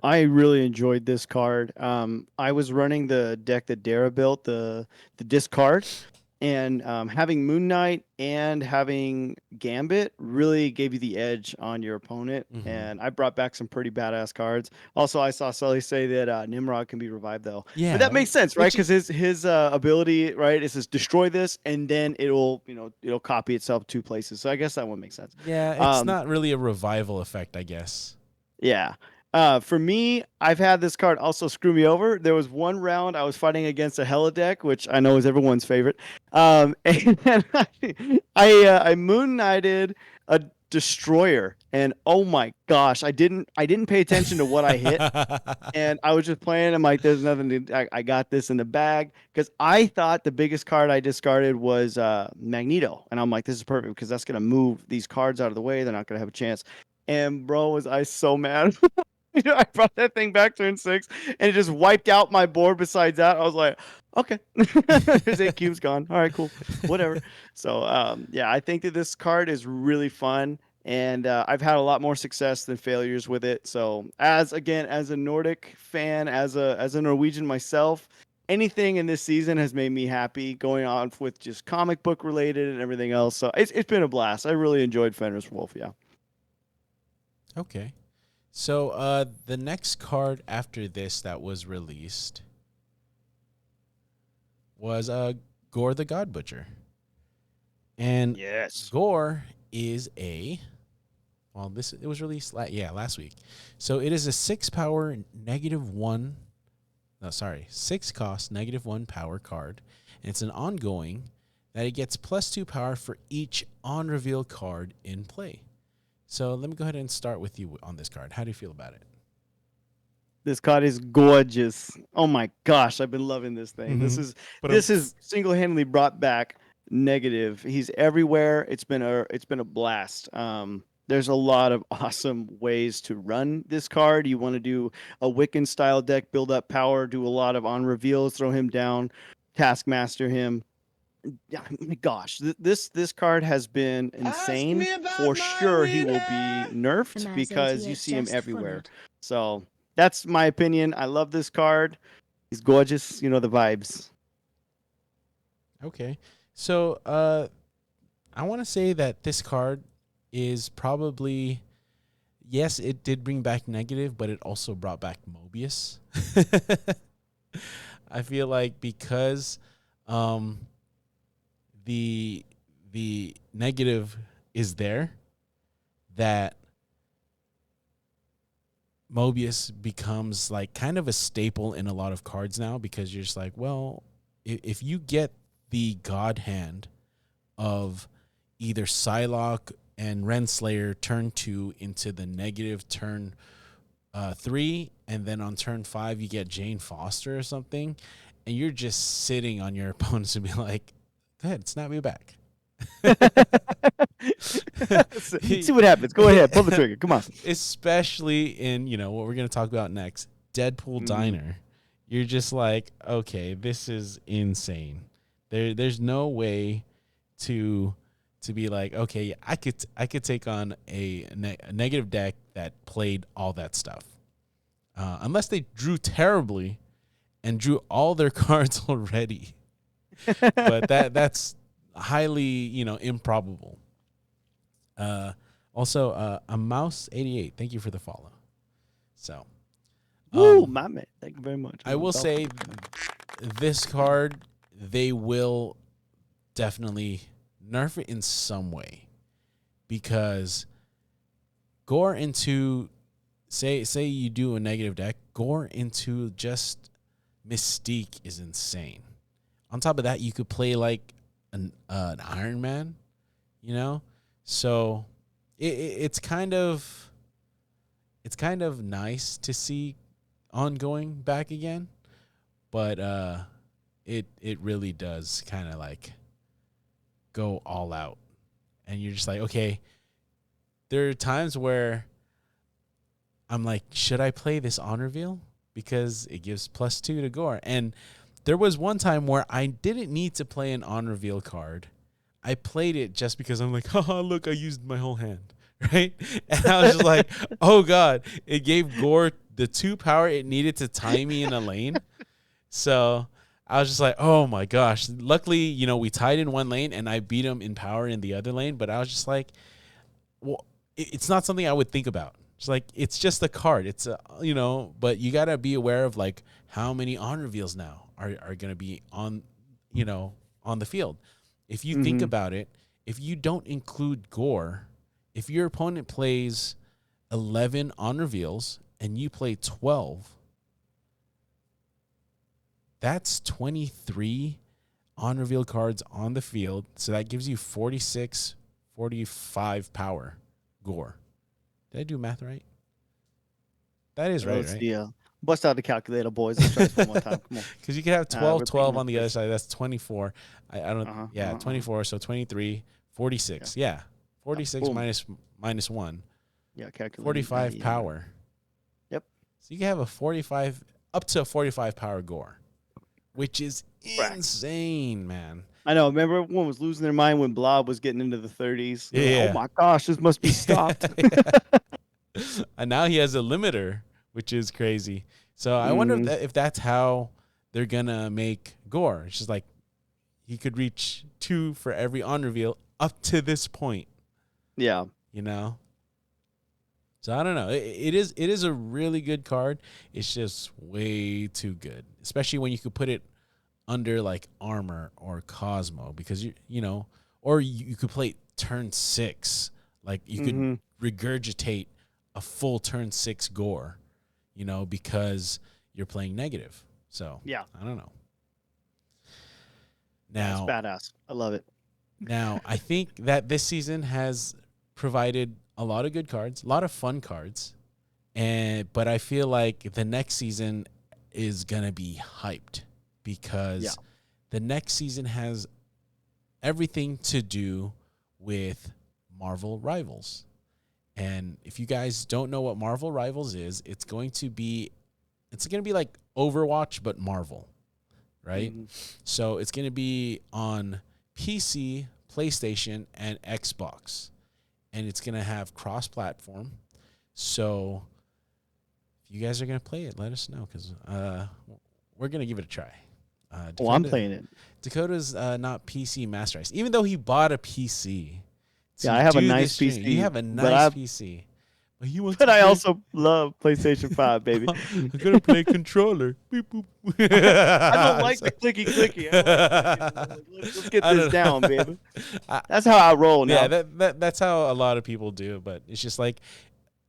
Speaker 2: I really enjoyed this card. I was running the deck that Dara built, the discard, And having Moon Knight and having Gambit really gave you the edge on your opponent.
Speaker 1: Mm-hmm.
Speaker 2: And I brought back some pretty badass cards. Also, I saw Sully say that Nimrod can be revived though, but
Speaker 1: Yeah,
Speaker 2: that makes sense, right?
Speaker 1: which
Speaker 2: Because his ability, right, is to destroy this, and then it'll copy itself two places. So I guess that one makes sense.
Speaker 1: yeah, it's
Speaker 2: Um,
Speaker 1: not really a revival effect, I guess.
Speaker 2: yeah. For me, I've had this card also screw me over. There was one round I was fighting against a Hella deck, which I know is everyone's favorite. And then I Moon Knighted a Destroyer, and oh my gosh, I didn't pay attention to what I hit, and I was just playing. I'm like, there's nothing to. I got this in the bag because I thought the biggest card I discarded was Magneto, and I'm like, this is perfect because that's gonna move these cards out of the way. They're not gonna have a chance. And bro, was I so mad. I brought that thing back turn 6, and it just wiped out my board. Besides that, I was like, okay, there's 8 cubes gone. All right, cool, whatever. So yeah, I think that this card is really fun, and I've had a lot more success than failures with it. So as a Nordic fan, as a Norwegian myself, anything in this season has made me happy. Going on with just comic book related and everything else. So it's been a blast. I really enjoyed Fenris Wolf. Yeah.
Speaker 1: Okay. So the next card after this that was released was Gore the God Butcher. And
Speaker 2: Yes.
Speaker 1: Gore is it was released last week. So it is a 6 power -1. No, sorry, 6 cost -1 power card. And it's an ongoing that it gets +2 power for each on reveal card in play. So let me go ahead and start with you on this card. How do you feel about it?
Speaker 2: This card is gorgeous. Oh my gosh, I've been loving this thing. This
Speaker 1: Mm-hmm.
Speaker 2: is this is single-handedly brought back negative. He's everywhere. It's been a blast. There's a lot of awesome ways to run this card. You want to do a Wiccan style deck, build up power, do a lot of on reveals, throw him down, taskmaster him. Yeah, my gosh, this card has been
Speaker 3: Ask
Speaker 2: insane.
Speaker 3: me about
Speaker 2: For
Speaker 3: my
Speaker 2: sure, he will be
Speaker 3: wiener.
Speaker 2: nerfed
Speaker 4: The Maz
Speaker 2: because you
Speaker 4: 88
Speaker 2: see him
Speaker 4: just
Speaker 2: everywhere.
Speaker 4: followed.
Speaker 2: So that's my opinion. I love this card. He's gorgeous. You know the vibes.
Speaker 1: Okay. So I want to say that this card is probably, yes, it did bring back negative, but it also brought back Mobius. I feel like because the negative is there, that Mobius becomes like kind of a staple in a lot of cards now, because you're just like, well, if you get the God Hand of either Psylocke and Renslayer turn 2 into the negative turn 3, and then on turn 5 you get Jane Foster or something, and you're just sitting on your opponents and be like, go ahead, snap me back.
Speaker 2: See what happens. Go ahead, pull the trigger. Come on.
Speaker 1: Especially in, what we're going to talk about next, Deadpool Diner. You're just like, okay, this is insane. There's no way to be like, okay, I could take on a negative deck that played all that stuff. Unless they drew terribly and drew all their cards already. But that's highly, improbable. Also, a mouse 88. Thank you for the follow. So,
Speaker 2: Woo, my man. Thank you very much.
Speaker 1: I will say this card, they will definitely nerf it in some way, because Gore into say you do a negative deck, Gore into just Mystique is insane. On top of that, you could play like an Iron Man, so it's kind of nice to see ongoing back again, but it really does kind of like go all out, and you're just like, okay, there are times where I'm like, should I play this on reveal because it gives +2 to Gore? And there was one time where I didn't need to play an on reveal card. I played it just because I'm like, oh, look, I used my whole hand, right? And I was just like, oh god, it gave Gore the 2 power it needed to tie me in a lane. So I was just like, oh my gosh. Luckily, we tied in one lane and I beat him in power in the other lane. But I was just like, well, it's not something I would think about. It's like, it's just a card. It's but you gotta be aware of like how many on reveals now are gonna be on the field. If you think
Speaker 2: Mm-hmm.
Speaker 1: about it, if you don't include gore, if your opponent plays 11 on reveals and you play 12, that's 23 on reveal cards on the field. So that gives you 46, 45 power gore. Did I do math right? That is right,
Speaker 2: Let's
Speaker 1: right?
Speaker 2: see. Bust out the calculator, boys. Let's try this one more time. Come on.
Speaker 1: Because you could have 12,
Speaker 2: We're
Speaker 1: 12
Speaker 2: thinking
Speaker 1: on
Speaker 2: of
Speaker 1: the other
Speaker 2: this.
Speaker 1: side. That's 24. I don't, yeah, 24. So 23,
Speaker 2: Yeah.
Speaker 1: 46. Yeah. 46
Speaker 2: Boom.
Speaker 1: minus 1.
Speaker 2: Yeah, calculating.
Speaker 1: 45 power.
Speaker 2: Yep.
Speaker 1: So you can have up to a 45 power gore, which is
Speaker 2: Right.
Speaker 1: insane, man.
Speaker 2: I know. Remember, everyone was losing their mind when Blob was getting into the 30s. They're like, oh
Speaker 1: Yeah.
Speaker 2: my gosh, this must be stopped.
Speaker 1: And now he has a limiter, which is crazy. So I wonder
Speaker 2: Mhm.
Speaker 1: if that's how they're gonna make gore. It's just like he could reach 2 for every on reveal up to this point.
Speaker 2: Yeah.
Speaker 1: So I don't know. It is a really good card. It's just way too good, especially when you could put it under like armor or Cosmo, because or you could play turn 6. Like you could
Speaker 2: Hmm.
Speaker 1: regurgitate a full turn 6 gore, because you're playing negative. So
Speaker 2: Yeah.
Speaker 1: I don't know.
Speaker 2: That's
Speaker 1: Now,
Speaker 2: badass. I love it.
Speaker 1: I think that this season has provided a lot of good cards, a lot of fun cards, but I feel like the next season is gonna be hyped because
Speaker 2: Yeah.
Speaker 1: the next season has everything to do with Marvel Rivals. And if you guys don't know what Marvel Rivals is, it's going to be like Overwatch but Marvel, right?
Speaker 2: Hmm.
Speaker 1: So it's going to be on PC, PlayStation, and Xbox. And it's going to have cross-platform. So if you guys are going to play it, let us know, because we're going to give it a try.
Speaker 2: Oh, I'm playing it.
Speaker 1: Dakota's not PC master race, even though he bought a PC
Speaker 2: Yeah,
Speaker 1: to
Speaker 2: I have a
Speaker 1: do
Speaker 2: nice
Speaker 1: this stream. You
Speaker 2: PC,
Speaker 1: have a nice PC, but he wants
Speaker 2: but
Speaker 1: to
Speaker 2: I
Speaker 1: play.
Speaker 2: also love PlayStation 5, baby.
Speaker 1: I'm gonna play controller. Beep, boop.
Speaker 2: I don't like the clicky clicky. I don't like that, baby. Let's get
Speaker 1: I
Speaker 2: this
Speaker 1: don't
Speaker 2: down,
Speaker 1: know.
Speaker 2: baby.
Speaker 1: I,
Speaker 2: That's how I roll
Speaker 1: yeah,
Speaker 2: now.
Speaker 1: that's how a lot of people do. But it's just like,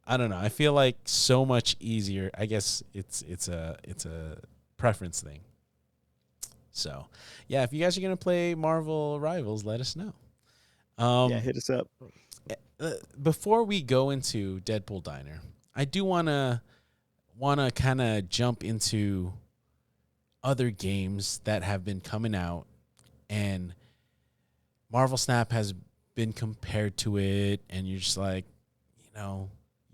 Speaker 1: I don't know. I feel like so much easier. I guess it's a preference thing. So, yeah, if you guys are gonna play Marvel Rivals, let us know.
Speaker 2: Yeah,
Speaker 1: Um,
Speaker 2: hit us up.
Speaker 1: Before we go into Deadpool Diner, I do wanna kind of jump into other games that have been coming out, and Marvel Snap has been compared to it, and you're just like,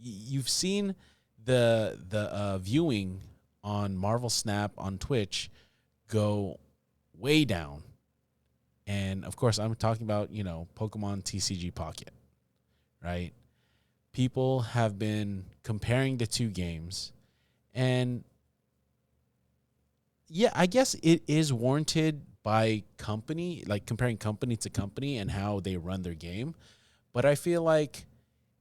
Speaker 1: you've seen the viewing on Marvel Snap on Twitch go way down. And of course, I'm talking about, Pokemon TCG Pocket, right? People have been comparing the two games. And yeah, I guess it is warranted by company, like comparing company to company and how they run their game. But I feel like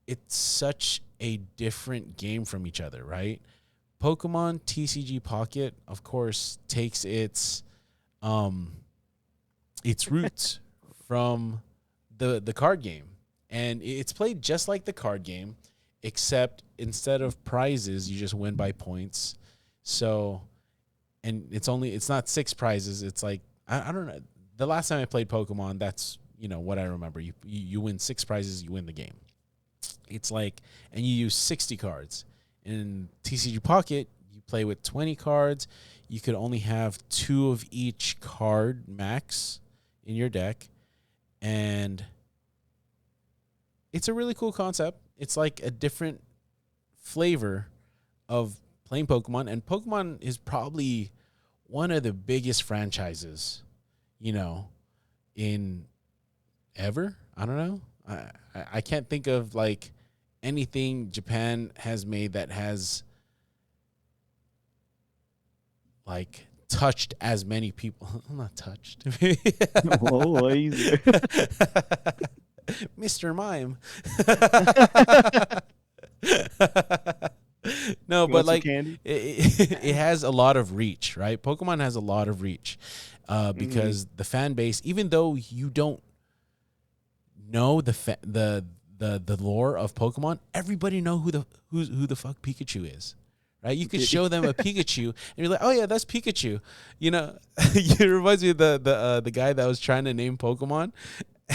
Speaker 1: it's such a different game from each other, right? Pokemon TCG Pocket, of course, takes its roots from the card game, and it's played just like the card game, except instead of prizes, you just win by points. So, and it's not 6 prizes. It's like, I don't know. The last time I played Pokemon, that's what I remember. You win 6 prizes, you win the game. It's like, and you use 60 cards. In TCG Pocket, you play with 20 cards. You could only have 2 of each card max in your deck, and it's a really cool concept. It's like a different flavor of playing Pokemon, and Pokemon is probably one of the biggest franchises, in ever. I don't know. I can't think of like anything Japan has made that has like touched as many people. I'm not touched.
Speaker 2: Whoa, easy there.
Speaker 1: Mr. Mime. No,
Speaker 2: You
Speaker 1: but
Speaker 2: want some
Speaker 1: like
Speaker 2: candy?
Speaker 1: it has a lot of reach, right? Pokemon has a lot of reach
Speaker 2: Hmm.
Speaker 1: because the fan base, even though you don't know the lore of Pokemon, everybody know who the fuck Pikachu is. Right? You could show them a Pikachu and you're like, "Oh yeah, that's Pikachu." You know, it reminds me of the guy that was trying to name Pokemon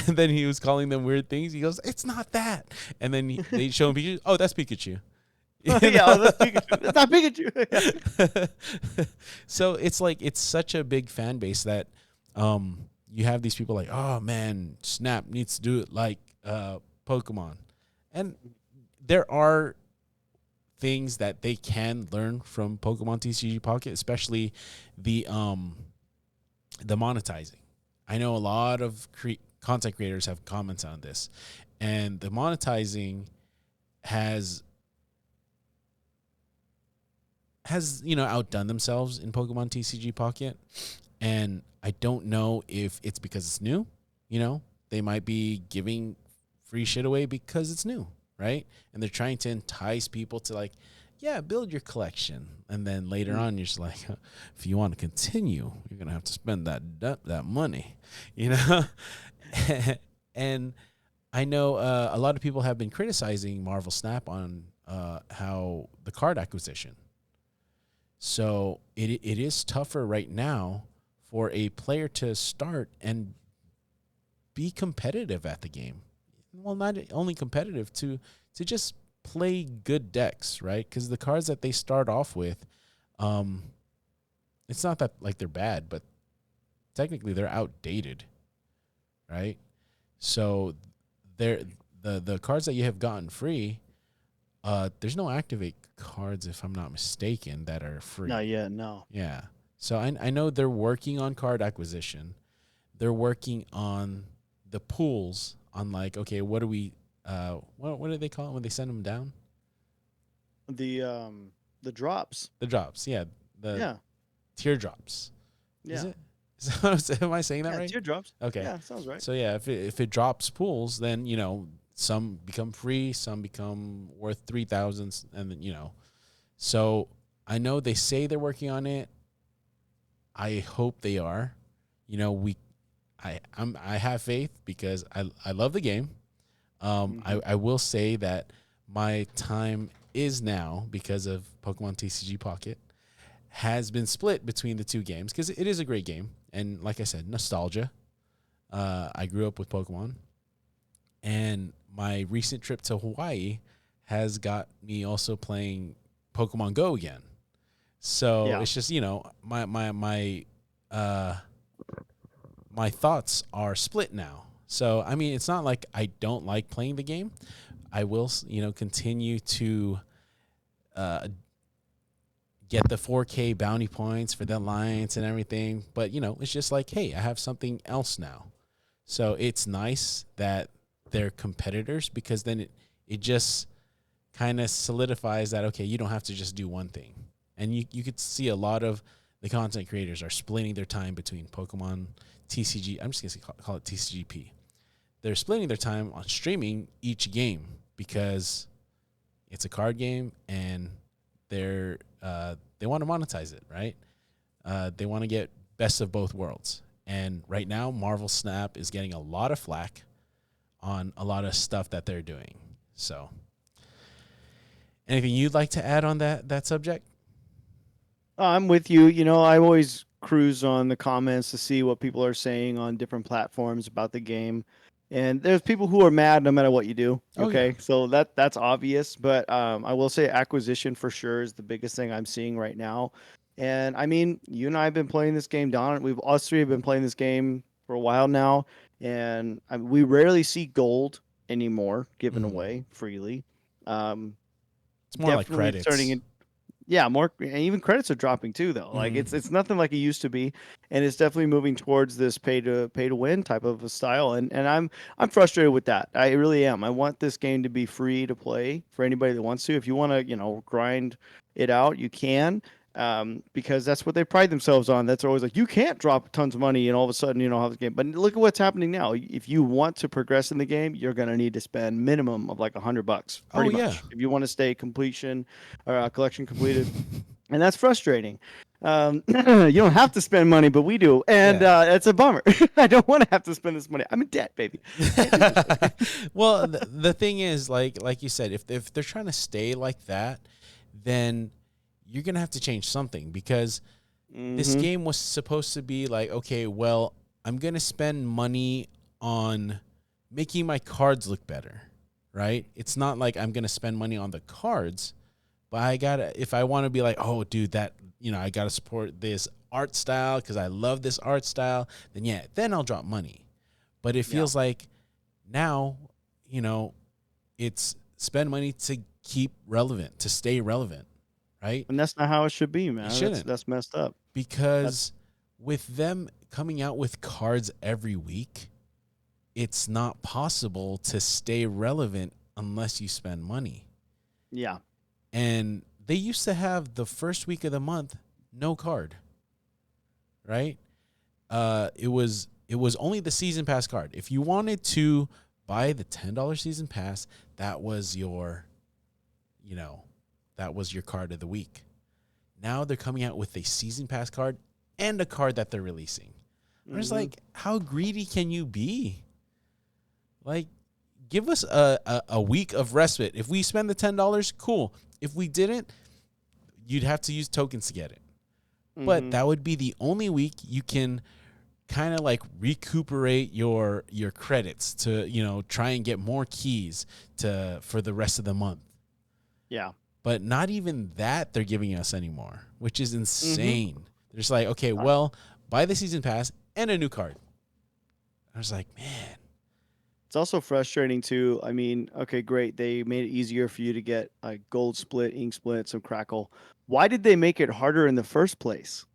Speaker 1: and then he was calling them weird things. He goes, "It's not that." And then they show him Pikachu. "Oh, that's Pikachu."
Speaker 2: Oh,
Speaker 1: You
Speaker 2: yeah,
Speaker 1: know?
Speaker 2: oh, that's Pikachu. That's not Pikachu. Yeah.
Speaker 1: So it's like it's such a big fan base that you have these people like, "Oh man, Snap needs to do it like Pokemon." And there are things that they can learn from Pokemon TCG Pocket, especially the the monetizing. I know a lot of content creators have comments on this, and the monetizing has outdone themselves in Pokemon TCG Pocket, and I don't know if it's because it's new. You know, they might be giving free shit away because it's new, right? And they're trying to entice people to like, yeah, build your collection, and then later on, you're just like, if you want to continue, you're gonna have to spend that money, you know. And I know a lot of people have been criticizing Marvel Snap on how the card acquisition. So it is tougher right now for a player to start and be competitive at the game. Well, not only competitive, to just play good decks, right? Because the cards that they start off with, um, it's not that like they're bad, but technically they're outdated, right? So they're the cards that you have gotten free. There's no activate cards, if I'm not mistaken, that are
Speaker 2: Not
Speaker 1: free.
Speaker 2: yet, no.
Speaker 1: Yeah. So I know they're working on card acquisition. They're working on the pools on like, okay, what do we what do they call it when they send them down?
Speaker 2: The drops.
Speaker 1: The drops. Yeah. The
Speaker 2: Yeah,
Speaker 1: teardrops. Is
Speaker 2: yeah,
Speaker 1: it? Am I saying that
Speaker 2: yeah.
Speaker 1: right?
Speaker 2: Teardrops.
Speaker 1: Okay.
Speaker 2: Yeah, sounds right.
Speaker 1: So yeah, if it drops pools, then some become free, some become worth 3,000, and then So I know they say they're working on it. I hope they are. You know, we I have faith because I love the game.
Speaker 2: Hmm.
Speaker 1: I will say that my time is now because of Pokemon TCG Pocket has been split between the two games because it is a great game and like I said, nostalgia. I grew up with Pokemon, and my recent trip to Hawaii has got me also playing Pokemon Go again. So
Speaker 2: Yeah.
Speaker 1: it's just uh, my thoughts are split now. So I mean, it's not like I don't like playing the game. I will continue to uh, get the 4K bounty points for the alliance and everything. But it's just like, hey, I have something else now. So it's nice that they're competitors because then it just kind of solidifies that okay, you don't have to just do one thing. And you could see a lot of the content creators are splitting their time between Pokemon TCG. I'm just gonna call it TCGP. They're splitting their time on streaming each game because it's a card game and they want to monetize it, right? They want to get best of both worlds. And right now, Marvel Snap is getting a lot of flack on a lot of stuff that they're doing. So, anything you'd like to add on that subject?
Speaker 2: I'm with you. I always cruise on the comments to see what people are saying on different platforms about the game. And there's people who are mad no matter what you do.
Speaker 1: Oh yeah.
Speaker 2: Okay. So that's obvious. But I will say acquisition for sure is the biggest thing I'm seeing right now. And I mean, you and I have been playing this game, Don. Us three have been playing this game for a while now. And we rarely see gold anymore given
Speaker 1: Mm-hmm.
Speaker 2: away freely. Um,
Speaker 1: It's more like
Speaker 2: Definitely turning
Speaker 1: credits.
Speaker 2: it. Yeah, more, and even credits are dropping too though. Like
Speaker 1: Mm-hmm.
Speaker 2: it's nothing like it used to be, and it's definitely moving towards this pay to win type of a style. And I'm frustrated with that. I really am. I want this game to be free to play for anybody that wants to. If you want to, grind it out, you can. because that's what they pride themselves on. That's always like, you can't drop tons of money and all of a sudden, have the game. But look at what's happening now. If you want to progress in the game, you're going to need to spend minimum of like $100,
Speaker 1: Oh
Speaker 2: pretty
Speaker 1: yeah.
Speaker 2: much, if you want to stay completion or collection completed. And that's frustrating. You don't have to spend money, but we do, and
Speaker 1: Yeah.
Speaker 2: it's a bummer. I don't want to have to spend this money. I'm in debt, baby.
Speaker 1: Well, the thing is, like you said, if they're trying to stay like that, then you're gonna have to change something, because this
Speaker 2: Mm-hmm.
Speaker 1: game was supposed to be like, okay, well, I'm gonna spend money on making my cards look better, right? It's not like I'm gonna spend money on the cards, but I gotta, if I want to be like, oh, dude, that, I gotta support this art style because I love this art style, then yeah, then I'll drop money. But it
Speaker 2: Yeah,
Speaker 1: feels like now, you know, it's spend money to keep relevant, to stay relevant, right?
Speaker 2: and that's not how it should be,
Speaker 1: It
Speaker 2: man. That's
Speaker 1: shouldn't,
Speaker 2: that's messed up. That's
Speaker 1: because with them coming out with cards every week, it's not possible to stay relevant unless you spend money.
Speaker 2: yeah.
Speaker 1: And they used to have the first week of the month no card, right? It was only the season pass card. If you wanted to buy the $10 season pass, that was your, you know, that was your card of the week. Now they're coming out with a season pass card and a card that they're releasing. I'm just
Speaker 2: Mm-hmm.
Speaker 1: like, how greedy can you be? Like, give us a week of respite. If we spend the $10, cool. If we didn't, you'd have to use tokens to get it. But
Speaker 2: Mm-hmm.
Speaker 1: that would be the only week you can kind of like recuperate your credits to, try and get more keys to for the rest of the month.
Speaker 2: Yeah.
Speaker 1: But not even that they're giving us anymore, which is
Speaker 2: Mm-hmm.
Speaker 1: insane. They're just like, okay, well, buy the season pass and a new card. I was like, man.
Speaker 2: It's also frustrating too. I mean, okay, great. They made it easier for you to get like gold split, ink split, some crackle. Why did they make it harder in the first place?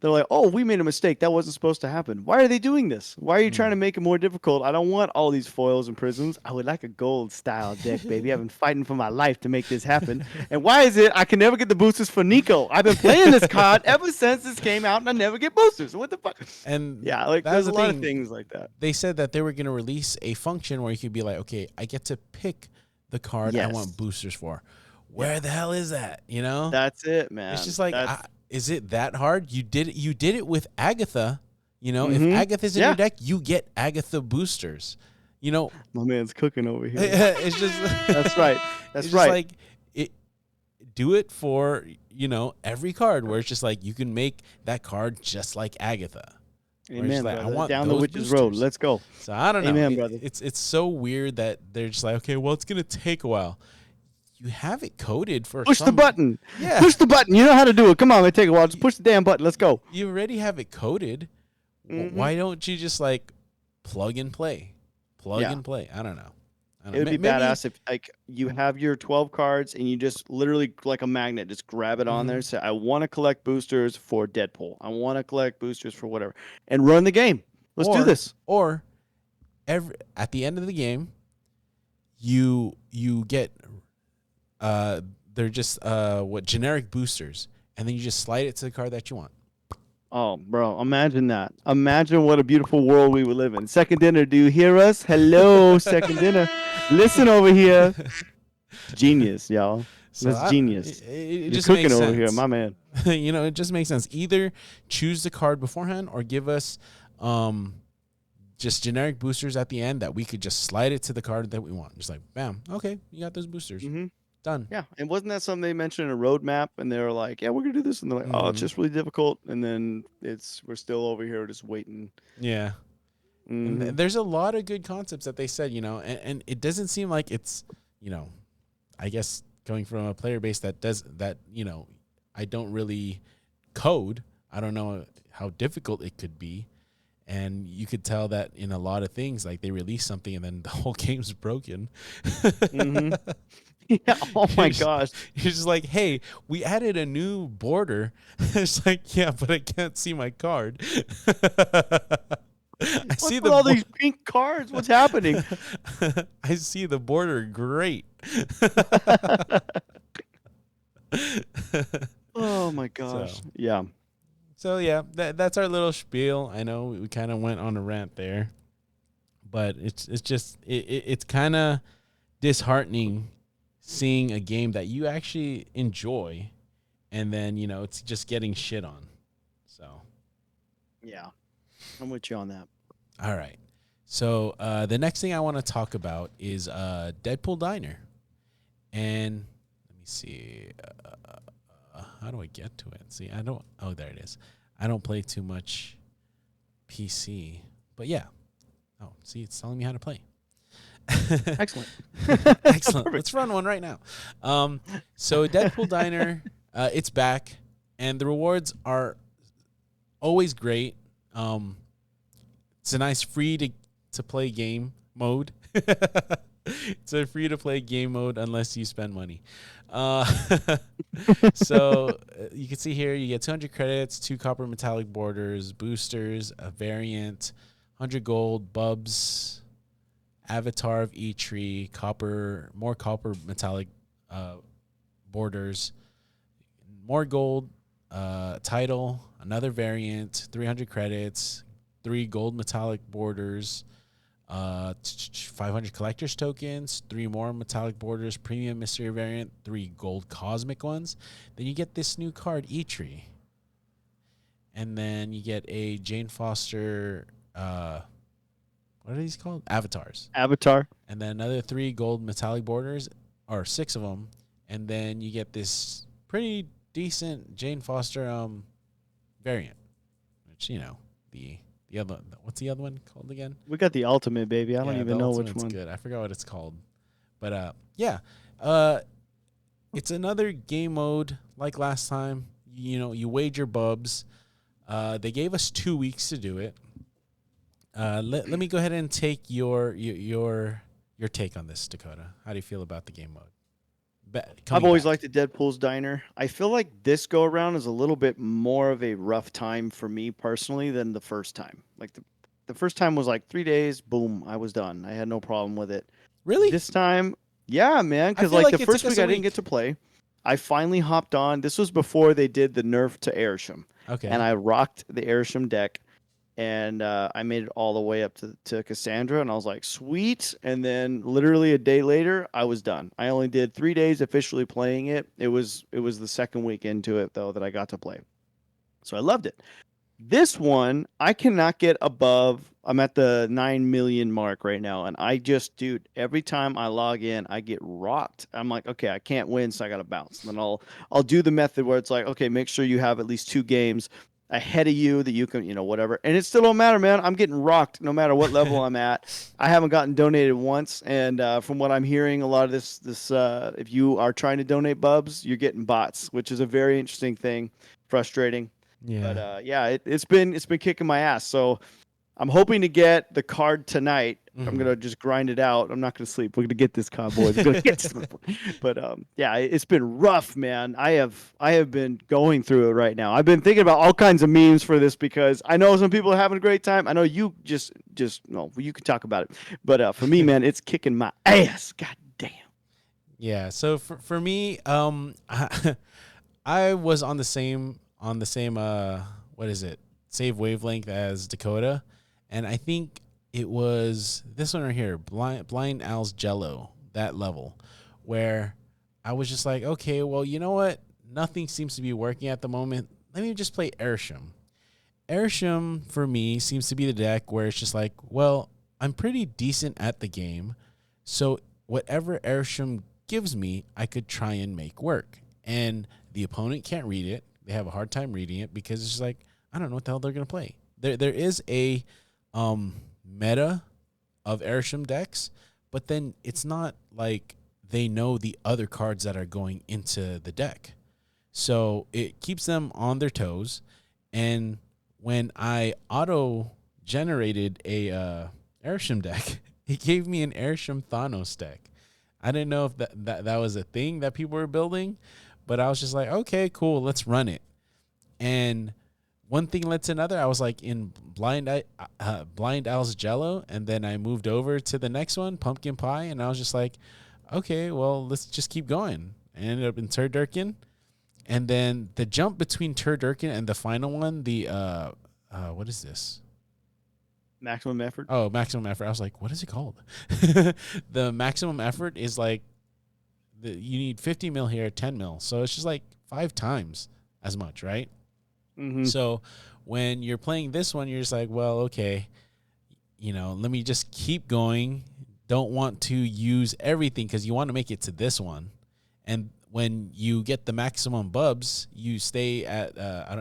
Speaker 2: They're like, oh, we made a mistake. That wasn't supposed to happen. Why are they doing this? Why are you trying
Speaker 1: Mm.
Speaker 2: to make it more difficult? I don't want all these foils and prisms. I would like a gold style deck, baby. I've been fighting for my life to make this happen. And why is it I can never get the boosters for Nico? I've been playing this card ever since this came out and I never get boosters. What the fuck?
Speaker 1: And
Speaker 2: Yeah, like
Speaker 1: that was
Speaker 2: there's a
Speaker 1: the
Speaker 2: lot of
Speaker 1: thing.
Speaker 2: things like that.
Speaker 1: They said that they were going to release a function where you could be like, okay, I get to pick the card I want
Speaker 2: Yes.
Speaker 1: boosters for. Where
Speaker 2: Yeah.
Speaker 1: the hell is that? You know?
Speaker 2: That's it,
Speaker 1: It's
Speaker 2: man.
Speaker 1: just like,
Speaker 2: That's
Speaker 1: is it that hard? You did it. You did it with Agatha. If
Speaker 2: mm-hmm.
Speaker 1: Agatha's in your
Speaker 2: Yeah.
Speaker 1: deck, you get Agatha boosters. You know,
Speaker 2: My man's cooking over here.
Speaker 1: it's just
Speaker 2: That's right.
Speaker 1: it's
Speaker 2: That's
Speaker 1: just
Speaker 2: right.
Speaker 1: like it. Do it for every card where it's just like you can make that card just like Agatha. Where it's just
Speaker 2: Amen,
Speaker 1: like I
Speaker 2: brother.
Speaker 1: want
Speaker 2: Down the
Speaker 1: those
Speaker 2: witch's road.
Speaker 1: boosters.
Speaker 2: Let's go.
Speaker 1: So I don't know.
Speaker 2: Amen, brother.
Speaker 1: It's so weird that they're just like, okay, well, it's gonna take a while. You have it coded for
Speaker 2: Push the
Speaker 1: some.
Speaker 2: button.
Speaker 1: Yeah,
Speaker 2: Push the button. You know how to do it. Come on, man. Take a while. Just push the damn button. Let's go.
Speaker 1: you already have it coded.
Speaker 2: Mm-hmm.
Speaker 1: Why don't you just like plug and play? Plug
Speaker 2: Yeah.
Speaker 1: and play. I don't know.
Speaker 2: It would be
Speaker 1: Maybe.
Speaker 2: badass if like you have your 12 cards and you just literally like a magnet, just grab it on there.
Speaker 1: Mhm.
Speaker 2: Say, I want to collect boosters for Deadpool. I want to collect boosters for whatever. And run the game. Let's do this.
Speaker 1: Or at the end of the game, you get they're just what generic boosters, and then you just slide it to the card that you want.
Speaker 2: Oh, bro, imagine that. Imagine what a beautiful world we would live in. Second dinner, do you hear us? Hello, second dinner. Listen over here. Genius, y'all.
Speaker 1: So
Speaker 2: That's genius.
Speaker 1: it
Speaker 2: You're
Speaker 1: just
Speaker 2: cooking
Speaker 1: makes
Speaker 2: over
Speaker 1: sense.
Speaker 2: here, my man.
Speaker 1: It just makes sense. Either choose the card beforehand or give us just generic boosters at the end that we could just slide it to the card that we want. Just like, bam, okay, you got those boosters.
Speaker 2: Hmm.
Speaker 1: Done.
Speaker 2: Yeah, and wasn't that something they mentioned in a roadmap? And they were like, "Yeah, we're gonna do this," and they're like, "Oh, it's
Speaker 1: Mhm.
Speaker 2: just really difficult." And then we're still over here just waiting.
Speaker 1: Yeah. And
Speaker 2: Hmm.
Speaker 1: there's a lot of good concepts that they said, and it doesn't seem like it's, I guess coming from a player base that does that, I don't really code. I don't know how difficult it could be. And you could tell that in a lot of things, like they release something and then the whole game's broken.
Speaker 2: Hmm. Yeah. Oh my gosh.
Speaker 1: You're just like, hey, we added a new border. It's like, yeah, but I can't see my card. I
Speaker 2: What's
Speaker 1: see
Speaker 2: with
Speaker 1: the
Speaker 2: all these pink cards? What's happening?
Speaker 1: I see the border. Great.
Speaker 2: Oh my
Speaker 1: So
Speaker 2: gosh. Yeah.
Speaker 1: so yeah, that's our little spiel. I know we kind of went on a rant there, but it's just it's kind of disheartening seeing a game that you actually enjoy, and then it's just getting shit on. So
Speaker 2: Yeah. I'm with you on that.
Speaker 1: all right. So the next thing I want to talk about is Deadpool Diner, and let me see. How do I get to it? See, I don't. Oh, there it is. I don't play too much PC, but yeah. Oh, see, it's telling me how to play.
Speaker 2: Excellent.
Speaker 1: Excellent.
Speaker 2: Perfect.
Speaker 1: Let's run one right now. So Deadpool Diner, it's back, and the rewards are always great. It's a nice free to play game mode. It's a free to play game mode unless you spend money. Uh, so you can see here you get 200 credits, 2 copper metallic borders, boosters, a variant, 100 gold, bubs, avatar of each tree, more copper metallic borders, more gold, title, another variant, 300 credits, 3 gold metallic borders, 500 collector's tokens, 3 more metallic borders, premium mystery variant, 3 gold cosmic ones. Then you get this new card, E-Tree. And then you get a Jane Foster, what are these called? Avatars.
Speaker 2: Avatar.
Speaker 1: And then another 3 gold metallic borders, or 6 of them. And then you get this pretty decent Jane Foster variant, which, the other, what's the other one called again?
Speaker 2: We got the ultimate, baby. I don't
Speaker 1: Yeah, the
Speaker 2: even know which
Speaker 1: ultimate's
Speaker 2: one.
Speaker 1: good. I forgot what it's called. But yeah. Uh it's another game mode like last time. You wager bubs. They gave us 2 weeks to do it. Let me go ahead and take your take on this, Dakota. How do you feel about the game mode?
Speaker 2: I've
Speaker 1: Coming
Speaker 2: always
Speaker 1: back.
Speaker 2: liked the Deadpool's Diner. I feel like this go around is a little bit more of a rough time for me personally than the first time. Like the first time was like 3 days, boom, I was done. I had no problem with it.
Speaker 1: Really?
Speaker 2: This time, yeah, man,
Speaker 1: I
Speaker 2: because
Speaker 1: feel
Speaker 2: like the
Speaker 1: like it took
Speaker 2: first
Speaker 1: us
Speaker 2: week
Speaker 1: a
Speaker 2: I didn't get
Speaker 1: week.
Speaker 2: to play. I finally hopped on. This was before they did the nerf to Airsham, and
Speaker 1: Okay.
Speaker 2: I rocked the Airsham deck, and I made it all the way up to Cassandra, and I was like, sweet. And then literally a day later, I was done. I only did 3 days officially playing it. It was the second week into it though that I got to play, so I loved it. This one, I cannot get above. I'm at the 9 million mark right now. And dude, every time I log in, I get rocked. I'm like, okay, I can't win, so I got to bounce. And then I'll do the method where it's like, okay, make sure you have at least 2 games ahead of you that you can, whatever. And it still don't matter, man. I'm getting rocked no matter what level I'm at. I haven't gotten donated once. And from what I'm hearing, a lot of if you are trying to donate bubs, you're getting bots, which is a very interesting thing, frustrating. But
Speaker 1: Yeah.
Speaker 2: yeah, it's been kicking my ass. So I'm hoping to get the card tonight. I'm
Speaker 1: Mhm.
Speaker 2: gonna just grind it out. I'm not gonna sleep. We're gonna get this card, boys. We're gonna get this. But yeah, it's been rough, man. I have been going through it right now. I've been thinking about all kinds of memes for this because I know some people are having a great time. I know you just no, you can talk about it. But for me, man, it's kicking my ass. God damn.
Speaker 1: Yeah. So for me, I was on the same what is it? Save wavelength as Dakota, and I think it was this one right here, Blind Al's Jello, that level, where I was just like, okay, well, you know what? Nothing seems to be working at the moment. Let me just play Airsham. Airsham for me seems to be the deck where it's just like, well, I'm pretty decent at the game, so whatever Airsham gives me, I could try and make work. And the opponent can't read it. They have a hard time reading it because it's just like, I don't know what the hell they're gonna play. There is a meta of Airsham decks, but then it's not like they know the other cards that are going into the deck. So it keeps them on their toes. And when I auto generated a Airsham deck, it gave me an Airsham Thanos deck. I didn't know if that was a thing that people were building, but I was just like, okay, cool, let's run it. And one thing led to another. I was like in Blind Al's Jello, and then I moved over to the next one, Pumpkin Pie, and I was just like, okay, well, let's just keep going. I ended up in Turdurkin, And then the jump between Turdurkin and the final one, the what is this?
Speaker 2: Maximum effort.
Speaker 1: Oh, maximum effort. I was like, what is it called? The maximum effort is like you need 50 mil here, 10 mil. So it's just like 5 times as much, right?
Speaker 2: Mm-hmm.
Speaker 1: So when you're playing this one, you're just like, well, okay, let me just keep going. Don't want to use everything because you want to make it to this one. And when you get the maximum bubs, you stay at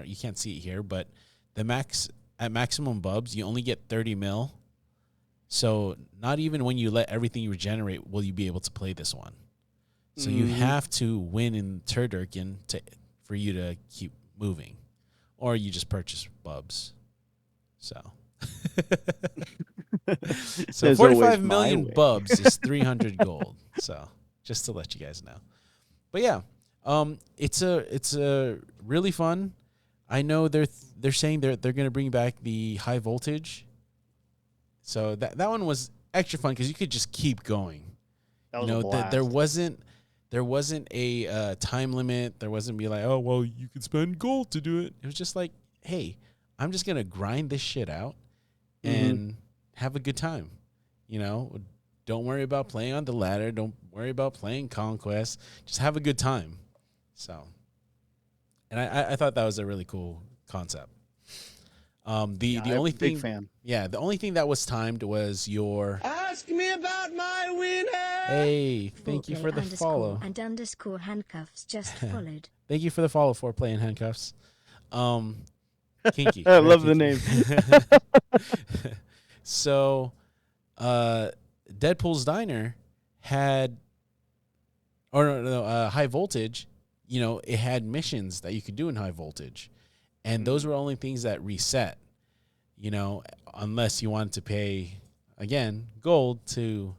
Speaker 1: you can't see it here, but at maximum bubs, you only get 30 mil. So not even when you let everything regenerate will you be able to play this one. So you have to win in Turdurkin for you to keep moving, or you just purchase bubs. So, so 45 million bubs is 300 gold. So just to let you guys know. But yeah, it's a really fun. I know they're saying they're going to bring back the high voltage. So that one was extra fun because you could just keep going.
Speaker 2: That was a blast.
Speaker 1: There wasn't a time limit. There wasn't be like, oh well, you could spend gold to do it. It was just like, hey, I'm just gonna grind this shit out and have a good time. Don't worry about playing on the ladder. Don't worry about playing Conquest. Just have a good time. So, and I thought that was a really cool concept. The only thing,
Speaker 2: big fan.
Speaker 1: Yeah, the only thing that was timed was your.
Speaker 3: Ask me about my winner.
Speaker 1: Hey, thank you for the follow.
Speaker 4: And _ handcuffs just followed.
Speaker 1: Thank you for the follow for playing handcuffs. Kinky.
Speaker 2: I love the name.
Speaker 1: So, Deadpool's Diner had, high voltage. It had missions that you could do in high voltage, and those were only things that reset. Unless you wanted to pay again gold to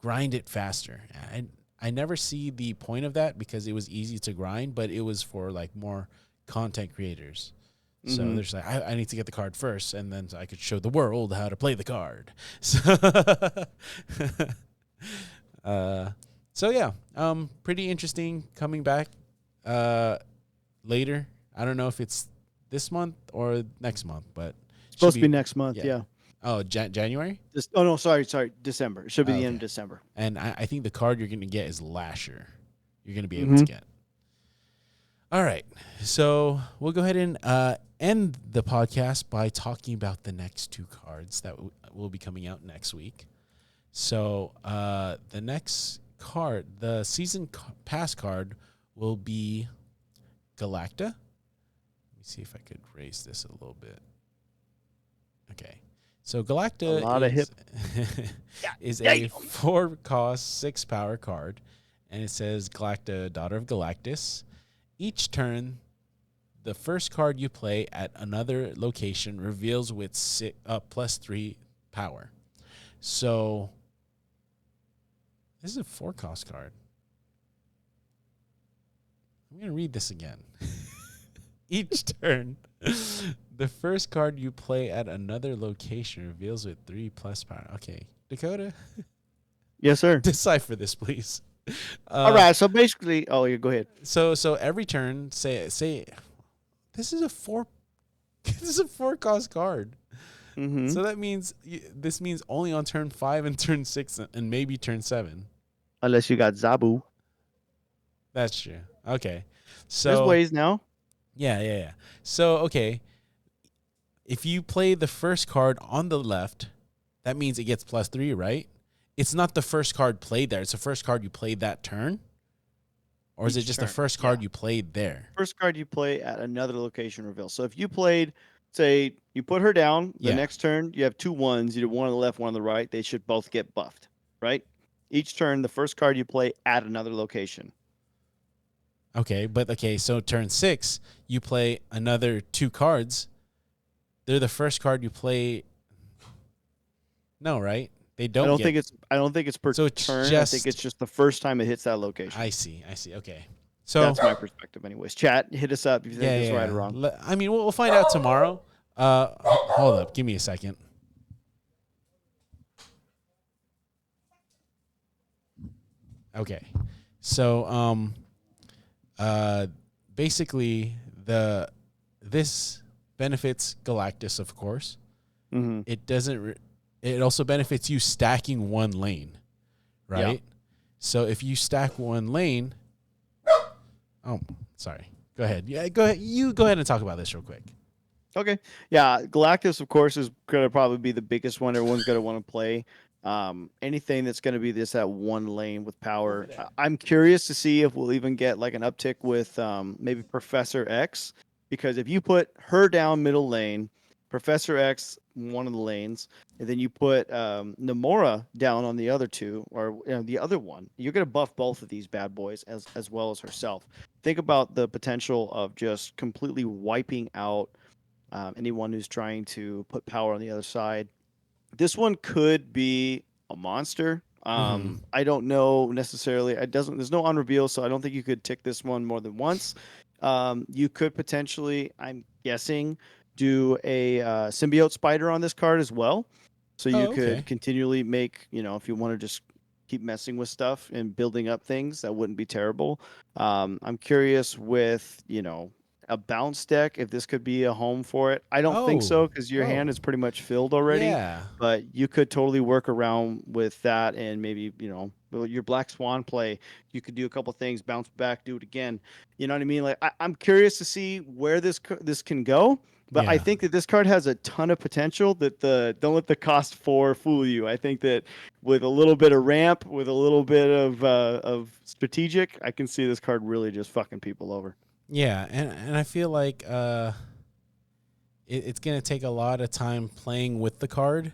Speaker 1: grind it faster. I never see the point of that because it was easy to grind, but it was for like more content creators. So they're just like, I need to get the card first, and then I could show the world how to play the card. So yeah, pretty interesting coming back later. I don't know if it's this month or next month, but
Speaker 2: supposed to be next month. Yeah.
Speaker 1: Oh, January?
Speaker 2: No, sorry, December. It should be the end of December.
Speaker 1: And I think the card you're going to get is Lasher. You're going to be able to get. All right. So we'll go ahead and end the podcast by talking about the next 2 cards that will be coming out next week. So the next card, the season pass card, will be Galacta. Let me see if I could raise this a little bit. Okay. So Galacta is a 4-cost, 6-power card, and it says Galacta, Daughter of Galactus. Each turn, the first card you play at another location reveals with +3 power. So this is a 4-cost card. I'm going to read this again. Each turn, the first card you play at another location reveals with 3+ power. Okay, Dakota?
Speaker 2: Yes, sir.
Speaker 1: Decipher this, please.
Speaker 2: All right, so basically, go ahead.
Speaker 1: So every turn, say this is a 4-cost card. So that means this means only on turn 5 and turn 6 and maybe turn 7.
Speaker 2: Unless you got Zabu.
Speaker 1: That's true. Okay. So
Speaker 2: there's ways now.
Speaker 1: Yeah. So, okay. If you play the first card on the left, that means it gets +3, right? It's not the first card played there. It's the first card you played that turn? Or is it just the first card you played there?
Speaker 2: First card you play at another location reveal. So if you played, say, you put her down, the next turn, you have 2 1s, you do one on the left, one on the right. They should both get buffed, right? Each turn, the first card you play at another location.
Speaker 1: Okay, so turn 6, you play another 2 cards. They're the first card you play. No, right? They don't.
Speaker 2: I don't think it's per turn. I think it's just the first time it hits that location.
Speaker 1: I see. Okay. So
Speaker 2: that's my perspective, anyways. Chat, hit us up if you think it's right or wrong.
Speaker 1: I mean, we'll find out tomorrow. Hold up, give me a second. Okay, so basically this benefits Galactus, of course.
Speaker 2: Mm-hmm.
Speaker 1: It doesn't. It also benefits you stacking one lane, right?
Speaker 2: Yeah.
Speaker 1: So if you stack one lane, oh, sorry. Go ahead. Yeah, go ahead. You go ahead and talk about this real quick.
Speaker 2: Okay. Yeah, Galactus, of course, is gonna probably be the biggest one. Everyone's gonna want to play. Anything that's gonna be that one lane with power. I'm curious to see if we'll even get like an uptick with maybe Professor X, because if you put her down middle lane, Professor X one of the lanes, and then you put Namora down on the other two, or the other one, you're gonna buff both of these bad boys as well as herself. Think about the potential of just completely wiping out anyone who's trying to put power on the other side. This one could be a monster. I don't know necessarily. It doesn't. There's no on reveal, so I don't think you could tick this one more than once. You could potentially, I'm guessing, do a symbiote spider on this card as well. So you
Speaker 1: Oh,
Speaker 2: could
Speaker 1: okay.
Speaker 2: continually make, if you want to just keep messing with stuff and building up things, that wouldn't be terrible. I'm curious with, a bounce deck, if this could be a home for it. I don't think
Speaker 1: Oh,
Speaker 2: so, because your hand is pretty much filled already.
Speaker 1: yeah,
Speaker 2: But you could totally work around with that, and maybe, your Black Swan play, you could do a couple things, bounce back, do it again. You know what I mean? Like, I'm curious to see where this can go. But I
Speaker 1: yeah,
Speaker 2: think that this card has a ton of potential. That don't let the cost 4 fool you. I think that with a little bit of ramp, with a little bit of strategic, I can see this card really just fucking people over.
Speaker 1: yeah. And I feel like it's gonna take a lot of time playing with the card.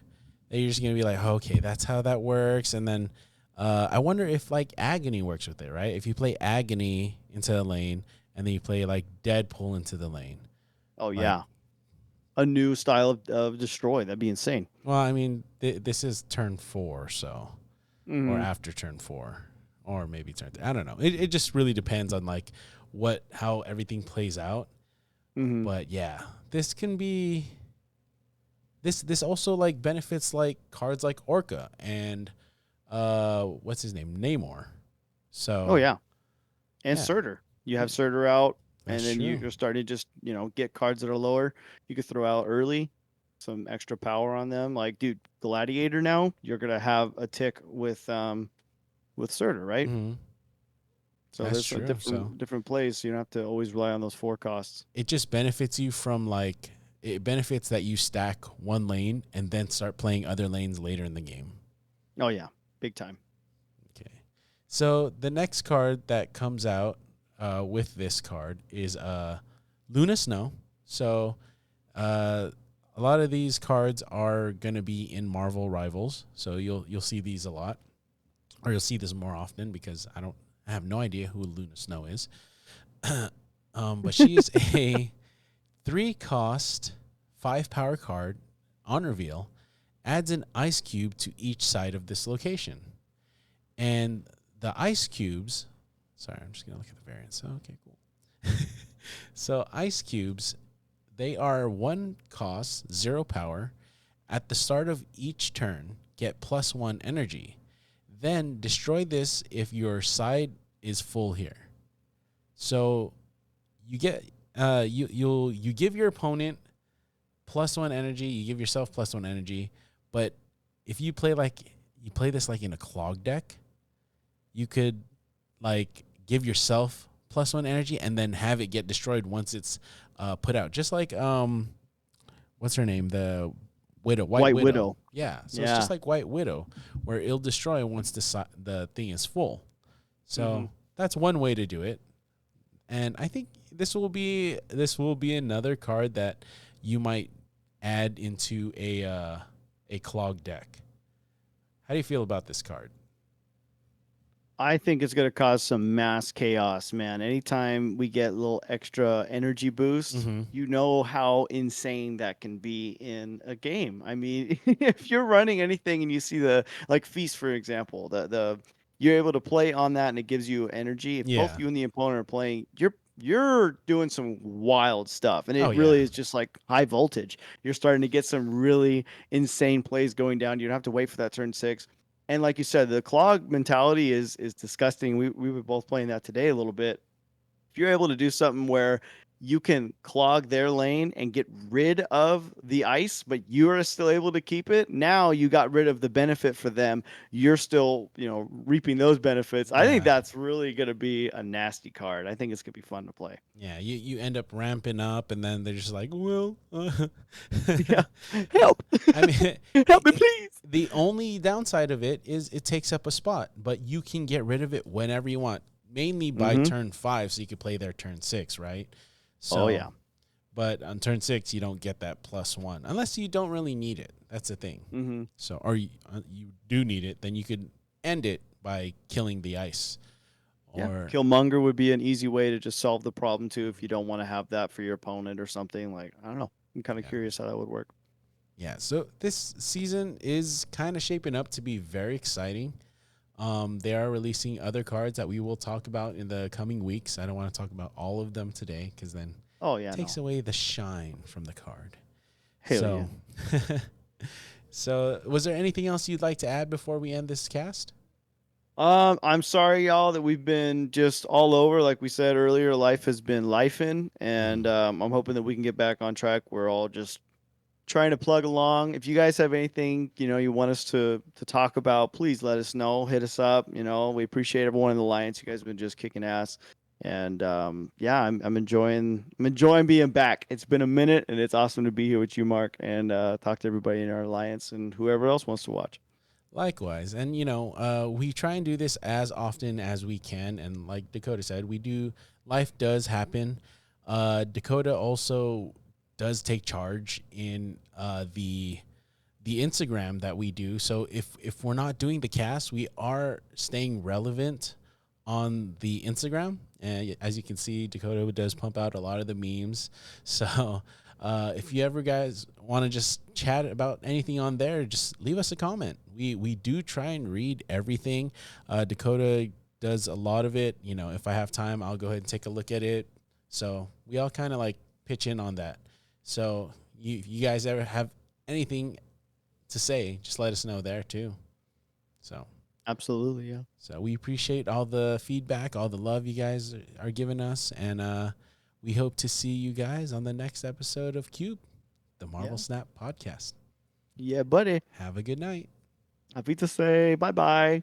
Speaker 1: That you're just gonna be like, oh, okay, that's how that works. And then I wonder if like Agony works with it, right? If you play Agony into the lane, and then you play like Deadpool into the lane.
Speaker 2: Oh
Speaker 1: Like,
Speaker 2: yeah, a new style of destroy. That'd be insane.
Speaker 1: well, I mean, this is turn 4, so or
Speaker 2: Hmm.
Speaker 1: after turn 4, or maybe turn. I don't know. It just really depends on like how everything plays out.
Speaker 2: Hmm.
Speaker 1: But yeah, this can be. This also like benefits like cards like Orca and what's his name, Namor.
Speaker 2: Oh
Speaker 1: So
Speaker 2: yeah, and
Speaker 1: yeah,
Speaker 2: Surtur. You have Surtur out, and
Speaker 1: that's
Speaker 2: then
Speaker 1: true.
Speaker 2: you're starting to just get cards that are lower. You could throw out early, some extra power on them. Like, dude, Gladiator now, you're gonna have a tick with Surtur, right?
Speaker 1: Hmm.
Speaker 2: So
Speaker 1: That's
Speaker 2: there's a
Speaker 1: true. So
Speaker 2: different plays. So you don't have to always rely on those 4 costs.
Speaker 1: it just benefits you from like it benefits that you stack one lane and then start playing other lanes later in the game.
Speaker 2: Oh yeah, big time.
Speaker 1: Okay. So the next card that comes out with this card is Luna Snow. So a lot of these cards are going to be in Marvel Rivals. So you'll see these a lot, or you'll see this more often because I have no idea who Luna Snow is. But she's a 3-cost, 5-power card on reveal, adds an ice cube to each side of this location. And the ice cubes, sorry, I'm just going to look at the variants. Okay, cool. So ice cubes, they are 1 cost, 0 power. At the start of each turn, get +1 energy. Then destroy this if your side is full here. So you get you give your opponent +1 energy, you give yourself +1 energy, but if you play this like in a clog deck, you could like give yourself +1 energy and then have it get destroyed once it's put out. Just like what's her name? The White
Speaker 2: White
Speaker 1: Widow.
Speaker 2: Widow.
Speaker 1: Yeah. So it's
Speaker 2: Yeah.
Speaker 1: just like White Widow, where it'll destroy once the thing is full.
Speaker 2: Hmm.
Speaker 1: So that's one way to do it. And I think this will be another card that you might add into a clog deck. How do you feel about this card?
Speaker 2: I think it's going to cause some mass chaos, man. Anytime we get a little extra energy boost,
Speaker 1: Mm-hmm.
Speaker 2: you know how insane that can be in a game. I mean, if you're running anything and you see the like Feast, for example, the you're able to play on that and it gives you energy. If both
Speaker 1: Yeah.
Speaker 2: you and the opponent are playing, you're doing some wild stuff, and
Speaker 1: Oh
Speaker 2: it
Speaker 1: yeah.
Speaker 2: really is just like high voltage. You're starting to get some really insane plays going down. You don't have to wait for that turn 6. And like you said, the clog mentality is disgusting. We were both playing that today a little bit. if you're able to do something where you can clog their lane and get rid of the ice, but you are still able to keep it. Now you got rid of the benefit for them. You're still, reaping those benefits. I think
Speaker 1: Yeah.
Speaker 2: that's really going to be a nasty card. I think it's going to be fun to play.
Speaker 1: Yeah, you end up ramping up, and then they're just like, well,
Speaker 2: Yeah. Help.
Speaker 1: I mean,
Speaker 2: Help me, please.
Speaker 1: the only downside of it is it takes up a spot, but you can get rid of it whenever you want, mainly by turn 5, so you can play their turn 6, right? So,
Speaker 2: Oh, yeah.
Speaker 1: But on turn 6, you don't get that +1 unless you don't really need it. That's the thing.
Speaker 2: Mm-hmm.
Speaker 1: So, or you do need it, then you could end it by killing the ice.
Speaker 2: Yeah,
Speaker 1: Or
Speaker 2: Killmonger would be an easy way to just solve the problem too if you don't want to have that for your opponent or something. Like, I don't know. I'm kind of curious how that would work.
Speaker 1: yeah, so this season is kind of shaping up to be very exciting. They are releasing other cards that we will talk about in the coming weeks. I don't want to talk about all of them today because then it takes away the shine from the card.
Speaker 2: Hell
Speaker 1: yeah. So, was there anything else you'd like to add before we end this cast?
Speaker 2: I'm sorry, y'all, that we've been just all over. Like we said earlier, life has been lifing, and I'm hoping that we can get back on track. We're all just trying to plug along. If you guys have anything, you want us to talk about, please let us know. Hit us up. We appreciate everyone in the Alliance. You guys have been just kicking ass. And yeah, I'm enjoying being back. It's been a minute, and it's awesome to be here with you, Mark, and talk to everybody in our Alliance and whoever else wants to watch.
Speaker 1: Likewise. And, we try and do this as often as we can. And like Dakota said, life does happen. Dakota also does take charge in the Instagram that we do. So if we're not doing the cast, we are staying relevant on the Instagram. And as you can see, Dakota does pump out a lot of the memes. So if you ever guys want to just chat about anything on there, just leave us a comment. We do try and read everything. Dakota does a lot of it. If I have time, I'll go ahead and take a look at it. So we all kind of like pitch in on that. So you guys ever have anything to say, just let us know there too. So
Speaker 2: Absolutely, yeah.
Speaker 1: So we appreciate all the feedback, all the love you guys are giving us, and we hope to see you guys on the next episode of Cube, the Marvel Snap podcast.
Speaker 2: Yeah, buddy.
Speaker 1: Have a good night.
Speaker 2: Happy to say bye-bye.